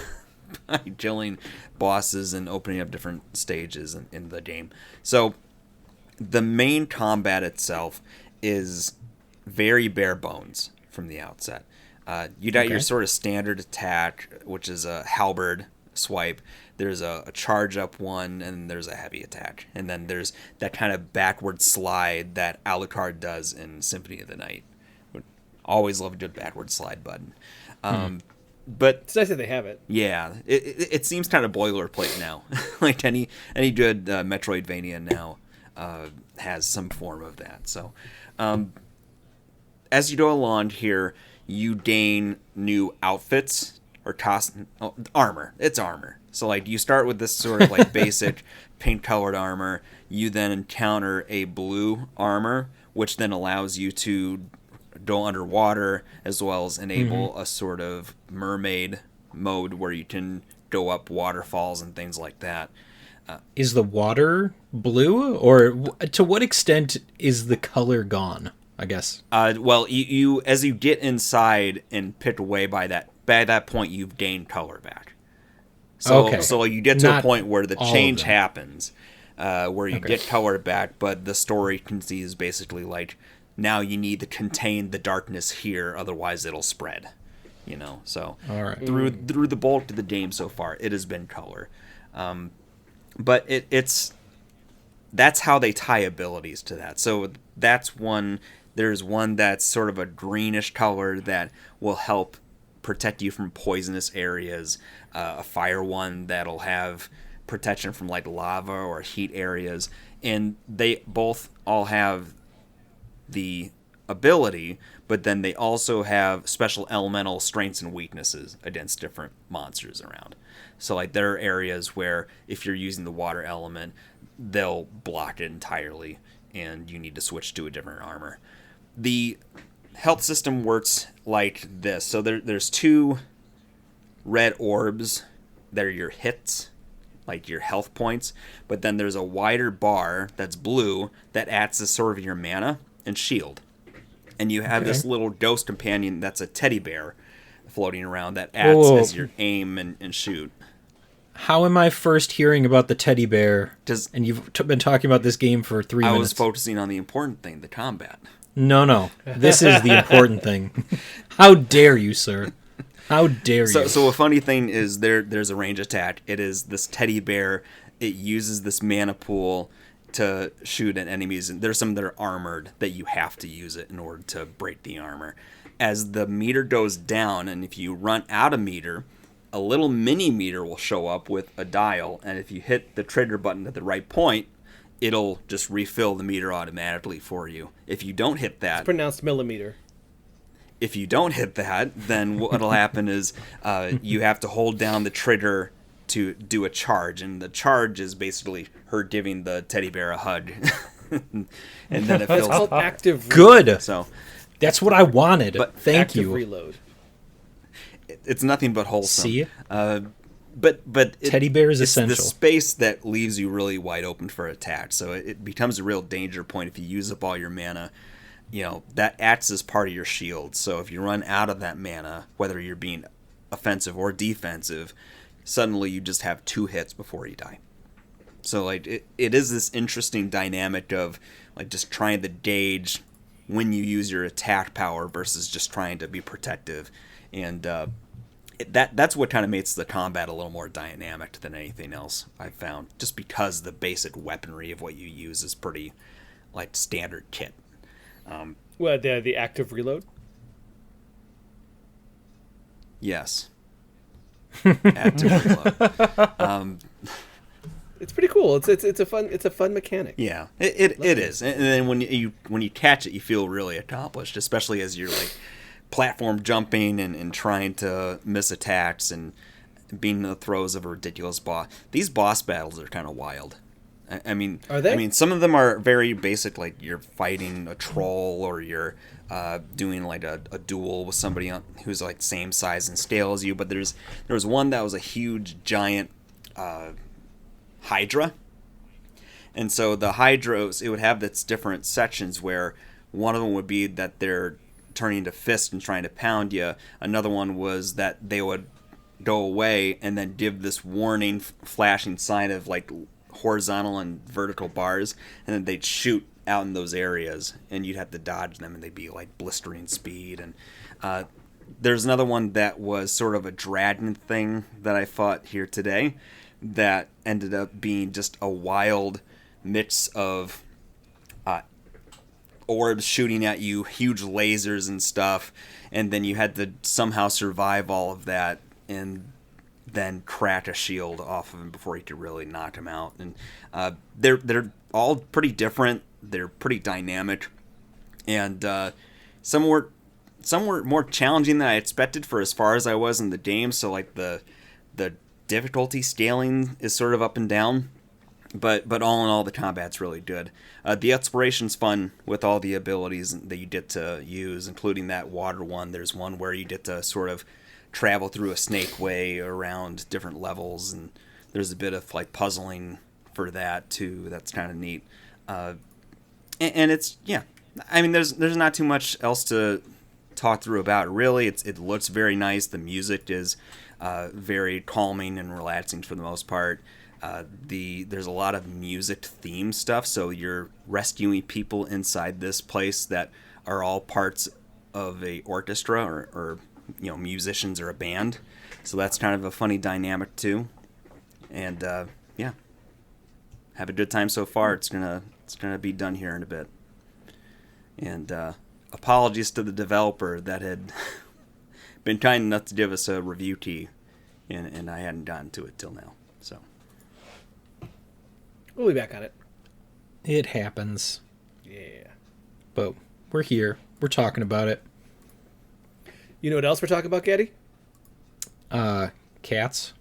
killing bosses and opening up different stages in the game. So the main combat itself is very bare bones from the outset. You got your sort of standard attack, which is a halberd swipe. There's a charge up one, and there's a heavy attack. And then there's that kind of backward slide that Alucard does in Symphony of the Night. Always love a good backward slide button. But It's nice that they have it. yeah, it seems kind of boilerplate now. Like any good Metroidvania now has some form of that. So as you go along here, you gain new outfits or armor. It's armor. So like you start with this sort of like basic paint-colored armor. You then encounter a blue armor, which then allows you to go underwater, as well as enable a sort of mermaid mode where you can go up waterfalls and things like that. Is the water blue, or to what extent is the color gone? I guess. Well, you as you get inside and pick away by that point, you've gained color back. So, so you get to Not a point where the all of change them. happens, where you get color back, but the story is basically like, now you need to contain the darkness here, otherwise it'll spread. You know, so All right. through the bulk of the game so far, it has been color, but that's how they tie abilities to that. So that's one. There's one that's sort of a greenish color that will help protect you from poisonous areas. A fire one that'll have protection from like lava or heat areas, and they both all have the ability, but then they also have special elemental strengths and weaknesses against different monsters around. So like there are areas where if you're using the water element, they'll block it entirely and you need to switch to a different armor. The health system works like this. So there's two red orbs that are your hits, like your health points, but then there's a wider bar that's blue that acts as sort of your mana and shield. And you have this little ghost companion that's a teddy bear floating around that acts as your aim and shoot. How am I first hearing about the teddy bear? 'Cause And you've been talking about this game for 3 minutes. I was focusing on the important thing, the combat. No. This is the important thing. How dare you, sir? How dare you? So a funny thing is there's a range attack. It is this teddy bear. It uses this mana pool to shoot at enemies. And there's some that are armored that you have to use it in order to break the armor. As the meter goes down, and if you run out of meter, a little mini meter will show up with a dial. And if you hit the trigger button at the right point, it'll just refill the meter automatically for you. If you don't hit that... It's pronounced millimeter. If you don't hit that, then what'll happen is you have to hold down the trigger to do a charge, and the charge is basically her giving the teddy bear a hug, and then it It's fills. called active. Good. So That's what I wanted. But Thank active you. reload. it's nothing but wholesome. See? But Teddy bear is it's essential. the space that leaves you really wide open for attack. So it becomes a real danger point if you use up all your mana. You know, that acts as part of your shield. So if you run out of that mana, whether you're being offensive or defensive, suddenly you just have 2 hits before you die. So like it is this interesting dynamic of like just trying to gauge when you use your attack power versus just trying to be protective. And that's what kind of makes the combat a little more dynamic than anything else I've found, just because the basic weaponry of what you use is pretty like standard kit. Well, the active reload. Yes. Active reload. It's pretty cool. It's a fun mechanic. Yeah, it is. And then when you catch it, you feel really accomplished, especially as you're like platform jumping and trying to miss attacks and being in the throes of a ridiculous boss. These boss battles are kind of wild. I mean, are they? I mean, some of them are very basic, like you're fighting a troll or you're doing like a duel with somebody who's like same size and scale as you. But there was one that was a huge giant Hydra, and so the Hydras, it would have its different sections where one of them would be that they're turning into fists and trying to pound you. Another one was that they would go away and then give this warning flashing sign of like horizontal and vertical bars, and then they'd shoot out in those areas and you'd have to dodge them and they'd be like blistering speed. And there's another one that was sort of a dragon thing that I fought here today that ended up being just a wild mix of orbs shooting at you, huge lasers and stuff, and then you had to somehow survive all of that and then crack a shield off of him before you could really knock him out. And they're all pretty different. They're pretty dynamic, and some were more challenging than I expected for as far as I was in the game. So like the difficulty scaling is sort of up and down, but all in all, the combat's really good. The exploration's fun with all the abilities that you get to use, including that water one. There's one where you get to sort of travel through a snake way around different levels, and there's a bit of like puzzling for that too. That's kind of neat. And it's, yeah, I mean, there's not too much else to talk through about it, really. It looks very nice. The music is very calming and relaxing for the most part. There's a lot of music theme stuff, so you're rescuing people inside this place that are all parts of a orchestra or musicians or a band. So that's kind of a funny dynamic too. And yeah, have a good time so far. It's gonna be done here in a bit. And apologies to the developer that had been kind enough to give us a review key, and I hadn't gotten to it till now. So we'll be back on it. It happens. Yeah. But we're here. We're talking about it. You know what else we're talking about, Gaddy? Cats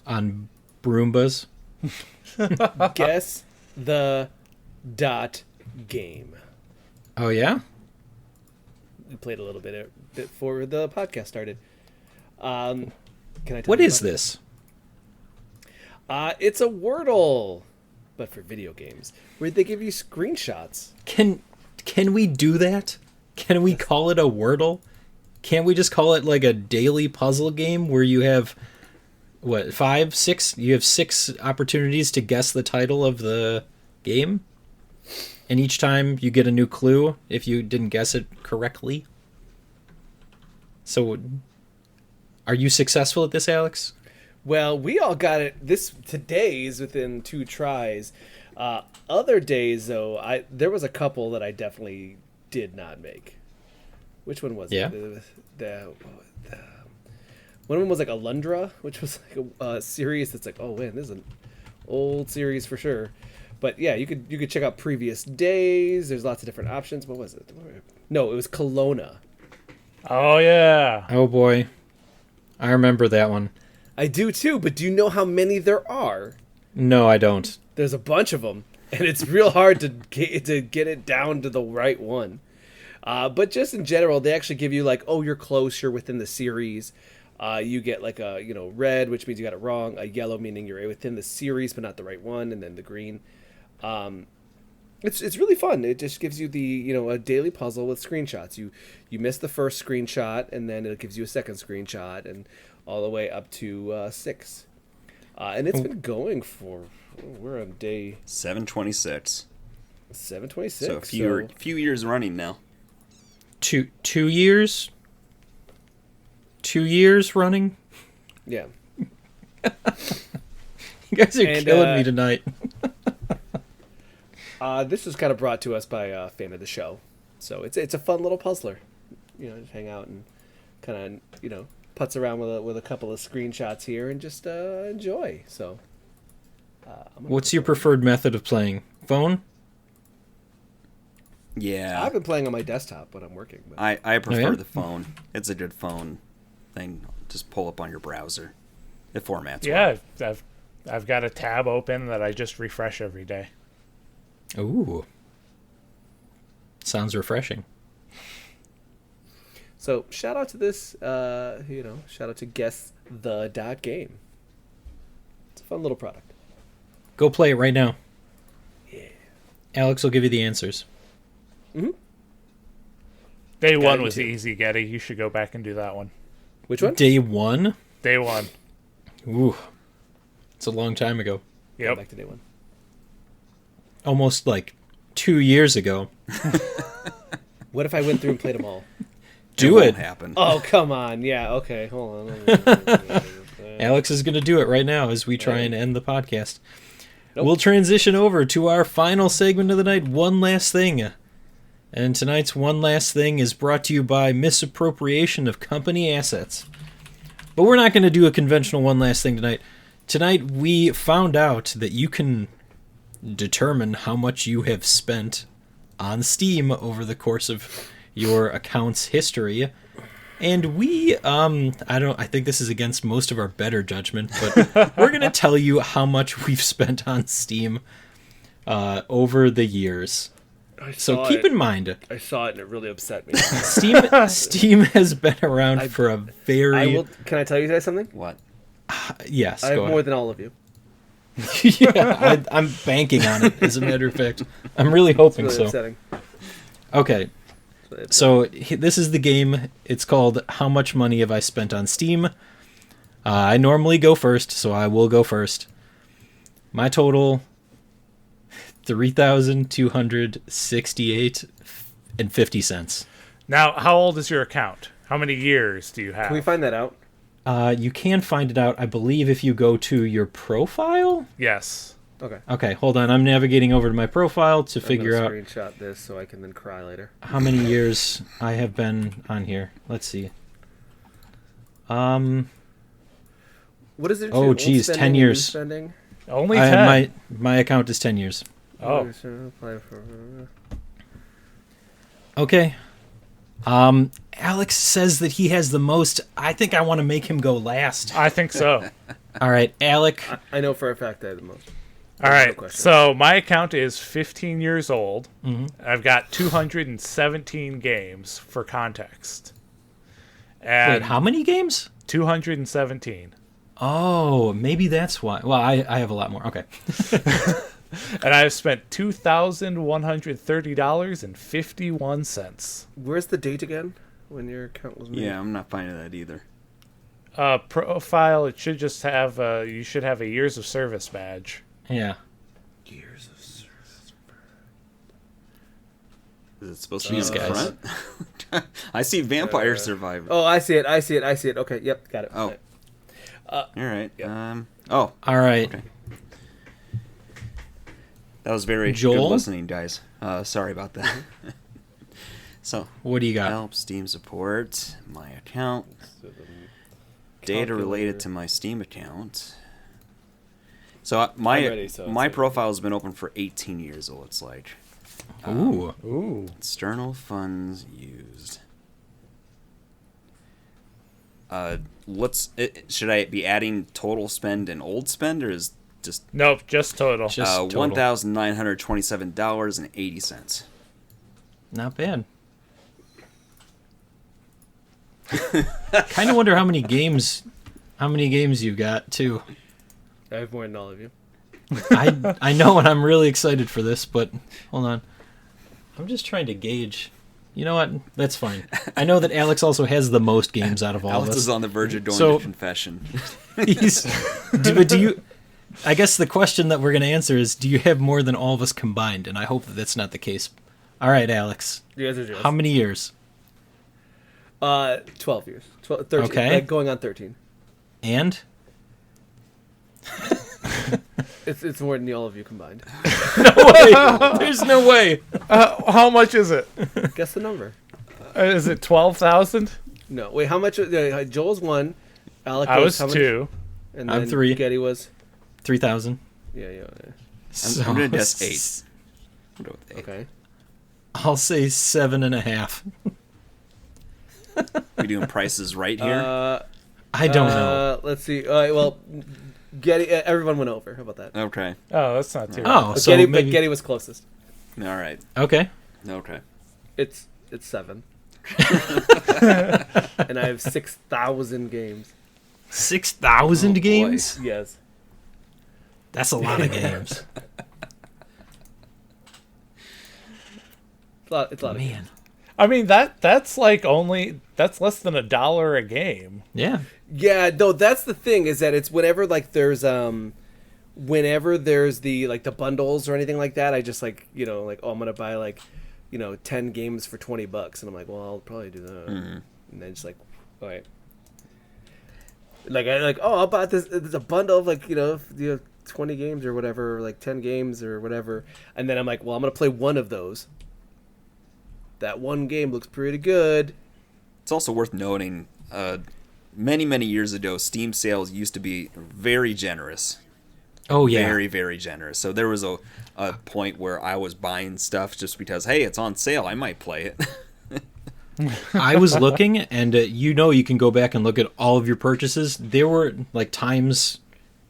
on Broombas. Guess the game. Oh, yeah? We played a little bit before the podcast started. Can I tell What you is about this? it? It's a Wordle, but for video games, where they give you screenshots. Can we do that? Can we call it a Wordle? Can't we just call it like a daily puzzle game where you have, what, 5, 6? You have 6 opportunities to guess the title of the game? And each time you get a new clue if you didn't guess it correctly? So, are you successful at this, Alex? Well, we all got it today's within 2 tries. Other days, though, there was a couple that I definitely did not make. Which one was it? One of them was like Alundra, which was like a series that's like, oh man, this is an old series for sure. But yeah, you could check out previous days. There's lots of different options. What was it? No, it was Kelowna. Oh yeah. Oh boy, I remember that one. I do too, but do you know how many there are? No, I don't. There's a bunch of them, and it's real hard to get it down to the right one. But just in general, they actually give you like, oh, you're close, you're within the series. You get like a red, which means you got it wrong. A yellow meaning you're within the series but not the right one, and then the green. It's really fun. It just gives you the a daily puzzle with screenshots. You miss the first screenshot, and then it gives you a second screenshot, and all the way up to 6. And it's been going for we're on day 726. 726. So a few years running now. 2 years? 2 years running? Yeah. You guys are killing me tonight. This was kind of brought to us by a fan of the show. So it's a fun little puzzler. Just hang out and kind of, putz around with a couple of screenshots here and just enjoy. So What's your preferred method of playing? Phone? Yeah. I've been playing on my desktop when I'm working. But I prefer yeah? the phone. It's a good phone thing. Just pull up on your browser. It formats well. Yeah, I've got a tab open that I just refresh every day. Ooh. Sounds refreshing. So shout out to this, shout out to guess.the.game. It's a fun little product. Go play it right now. Yeah. Alex will give you the answers. Mm-hmm. Day one Guiding was two. easy, Getty. You should go back and do that one. Which one? Day 1? Day one. Ooh. It's a long time ago. Going Yep. back to day one. Almost like 2 years ago. What if I went through and played them all? Do won't it. happen. Oh, come on. Yeah, okay. Hold on. Alex is going to do it right now as we try and end the podcast. Nope. We'll transition over to our final segment of the night, One Last Thing. And tonight's One Last Thing is brought to you by misappropriation of company assets. But we're not going to do a conventional One Last Thing tonight. Tonight we found out that you can determine how much you have spent on Steam over the course of your account's history. And we, I think this is against most of our better judgment, but we're going to tell you how much we've spent on Steam over the years. So keep in mind, I saw it and it really upset me. Steam has been around for a very... Can I tell you guys something? What? Yes, I have go more ahead. than all of you. Yeah, I'm banking on it, as a matter of fact. I'm really hoping It's really so. upsetting. Okay, so this is the game. It's called How Much Money Have I Spent on Steam? I normally go first, so I will go first. My total, $3,268.50. Now, how old is your account? How many years do you have? Can we find that out? You can find it out, I believe, if you go to your profile. Yes. Okay. Okay, hold on. I'm navigating over to my profile to figure I'm out gonna screenshot this so I can then cry later. how many years I have been on here. Let's see. What is it? Oh, geez, 10 years. Spending? Only 10. My account is 10 years. Oh. Okay. Alex says that he has the most. I think I want to make him go last. I think so. All right, Alec. I know for a fact I have the most. All No right, question. so my account is 15 years old. Mm-hmm. I've got 217 games for context. And Wait, how many games? 217. Oh, maybe that's why. Well, I have a lot more. Okay. And I've spent $2,130.51. Where's the date again when your account was made? Yeah, I'm not finding that either. Profile, it should just have you should have a years of service badge. Yeah. Years of service. Is it supposed to be on These the guys. front? I see Vampire Survivor. Oh, I see it. Okay, yep, got it. Oh. All right. Yeah. All right. Okay. That was very Joel? good listening, guys. Sorry about that. So, What do you got? help, Steam support, my account, data related Calculator. to my Steam account. So my I'm ready, so my it's- profile has been open for 18 years. It looks like. Ooh. Ooh. External funds used. Should I be adding total spend and old spend, or is just Nope, just total. Just total. $1,927.80? Not bad. Kind of wonder how many games you've got too. I have more than all of you. I know, and I'm really excited for this, but hold on. I'm just trying to gauge. You know what? That's fine. I know that Alex also has the most games out of all Alex of us. is on the verge of going So- to confession. But do you? I guess the question that we're going to answer is: do you have more than all of us combined? And I hope that that's not the case. All right, Alex. You guys are jealous. How many years? 12 years. 13. Okay. Like going on 13. And It's more than all of you combined. no way. There's no way. How much is it? Guess the number. Is it 12,000? No, wait. How much? Joel's 1. Alec I was how much? 2. And I'm then 3. Getty was. 3,000. Yeah. I'm going to guess 8. I'll go with 8. Okay. I'll say 7.5. We doing prices right here? I don't know. Let's see. Well, Getty, everyone went over. How about that? Okay. Oh, that's not too bad. Oh, But so Getty, maybe... but Getty was closest. All right. Okay. Okay. It's 7. And I have 6,000 games. 6,000 boy. games? Yes. That's a lot of games. It's a lot of games. Man. Oh. I mean that's like that's less than $1 a game. Yeah. Yeah, no, that's the thing, is that it's whenever there's the like the bundles or anything like that, I just like, oh, I'm gonna buy 10 games for $20, and I'm like, well, I'll probably do that. Mm-hmm. And then just like, all right, I'll buy this. It's a bundle of 20 games or whatever, or 10 games or whatever, and then I'm like, well, I'm gonna play one of those. That one game looks pretty good. It's also worth noting, many, many years ago, Steam sales used to be very generous. Oh, yeah. Very, very generous. So there was a point where I was buying stuff just because, hey, it's on sale. I might play it. I was looking, and you can go back and look at all of your purchases. There were times,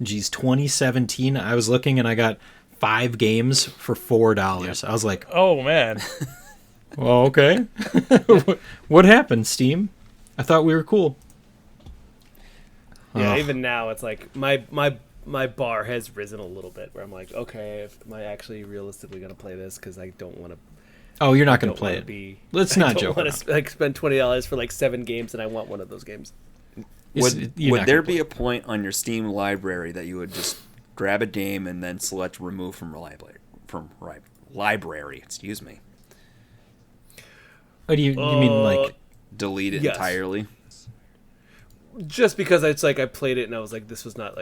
2017, I was looking and I got 5 games for $4. Yep. I was like, Oh man. well, okay. What happened, Steam? I thought we were cool. Yeah, Ugh. even now it's like my bar has risen a little bit, where I'm like, okay, am I actually realistically going to play this? Because I don't want to. Oh, you're not going to play it. Let's not joke. I don't want to spend $20 for 7 games, and I want one of those games. Would there be a point on your Steam library that you would just grab a game and then select remove from library? Excuse me. What do you mean, delete it yes. entirely? Just because it's like I played it and I was like, this was not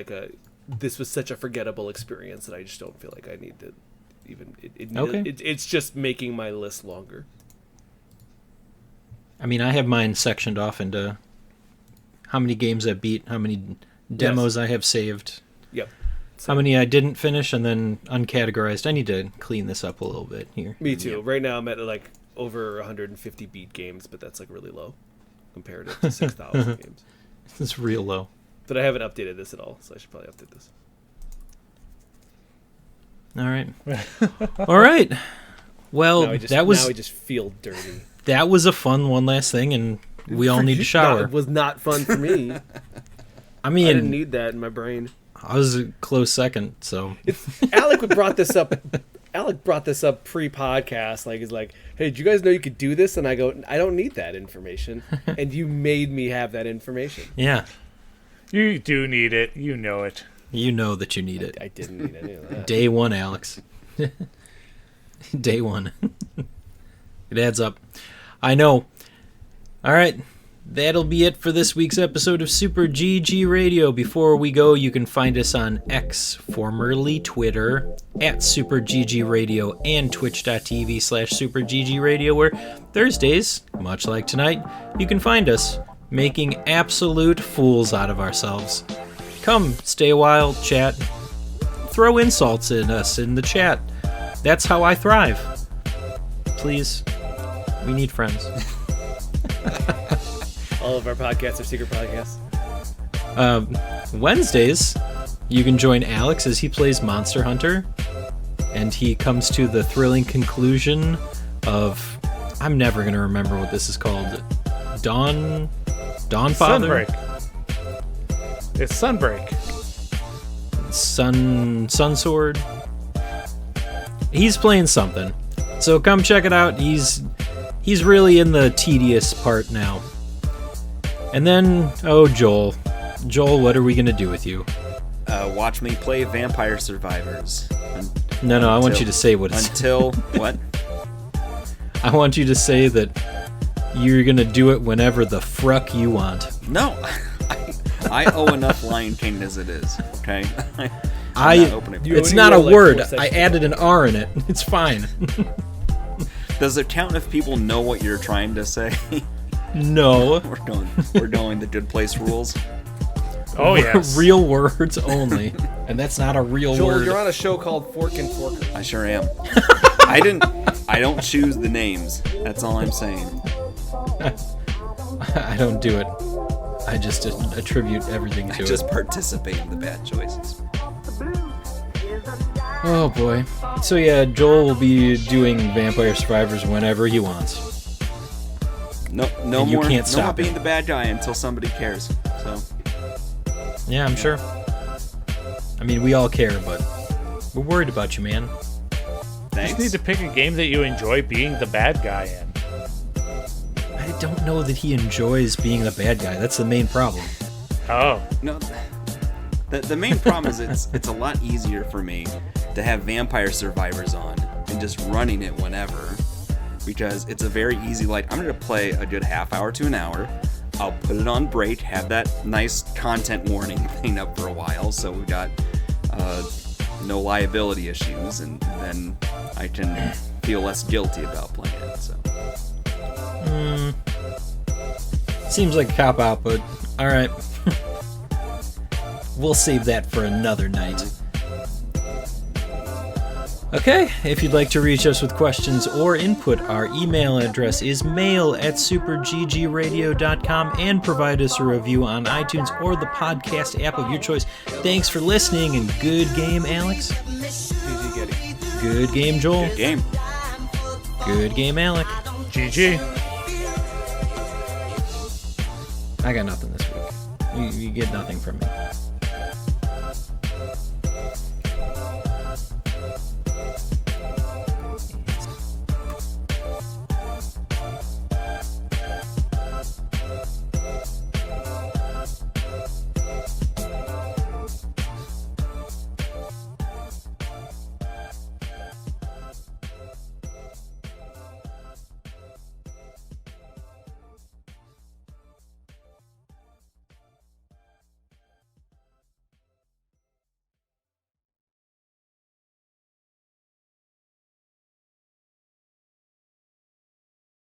this was such a forgettable experience that I just don't feel like I need to even. It's just making my list longer. I mean, I have mine sectioned off into how many games I beat, how many demos I have saved. Yep. How many I didn't finish, and then uncategorized. I need to clean this up a little bit here. Me too. Right now I'm at over 150 beat games, but that's really low compared to 6,000 games. It's real low. But I haven't updated this at all, so I should probably update this. All right. All right. Well, now that was now I just feel dirty. That was a fun one last thing, and we all need a shower. No, it was not fun for me. I mean, I didn't need that in my brain. I was a close second, so. Alec brought this up. Alec brought this up pre-podcast. He's like, "Hey, did you guys know you could do this?" And I go, "I don't need that information." And you made me have that information. Yeah. You do need it. You know it. You know that you need it. I didn't need any of that. Day one, Alex. Day one. It adds up. I know. All right. That'll be it for this week's episode of Super GG Radio. Before we go, you can find us on X, formerly Twitter, at Super GG Radio, and twitch.tv/Super GG Radio, where Thursdays, much like tonight, you can find us making absolute fools out of ourselves. Come, stay a while, chat, throw insults at us in the chat. That's how I thrive. Please, we need friends. All of our podcasts are secret podcasts. Wednesdays, you can join Alex as he plays Monster Hunter, and he comes to the thrilling conclusion of, I'm never going to remember what this is called, Dawnfather? Sunbreak. It's Sunbreak. Sunsword? He's playing something. So come check it out. He's really in the tedious part now. And then, Joel. Joel, what are we going to do with you? Watch me play Vampire Survivors. No, I want you to say what it's... Until... what? I want you to say that you're going to do it whenever the fruck you want. No. I owe enough Lion King as it is, okay? It's not a word. I added an R in it. It's fine. Does it count if people know what you're trying to say? No. We're going the good place rules. Oh, yes. Real words only. And that's not a real Joel, word. you're on a show called Fork and Forker. I sure am. I don't choose the names. That's all I'm saying. I don't do it. I just attribute everything to I just participate in the bad choices. Oh boy. So yeah, Joel will be doing Vampire Survivors whenever he wants. No And you more. can't No stop more being him. the bad guy until somebody cares. So Yeah, I'm sure. I mean, we all care, but we're worried about you, man. thanks. You just need to pick a game that you enjoy being the bad guy in. I don't know that he enjoys being the bad guy. That's the main problem. Oh. No, the main problem is it's a lot easier for me to have Vampire Survivors on and just running it whenever, because it's a very easy, like, I'm going to play a good half hour to an hour. I'll put it on break, have that nice content warning thing up for a while, so we've got no liability issues, and then I can feel less guilty about playing it. So Seems like a cop-out, but alright. We'll save that for another night. Okay, if you'd like to reach us with questions or input, our email address is mail@superggradio.com, and provide us a review on iTunes or the podcast app of your choice. Thanks for listening, and good game, Alex. GG Getty. Good game, Joel. Good game. Good game, Alec. GG. I got nothing this week. You get nothing from me.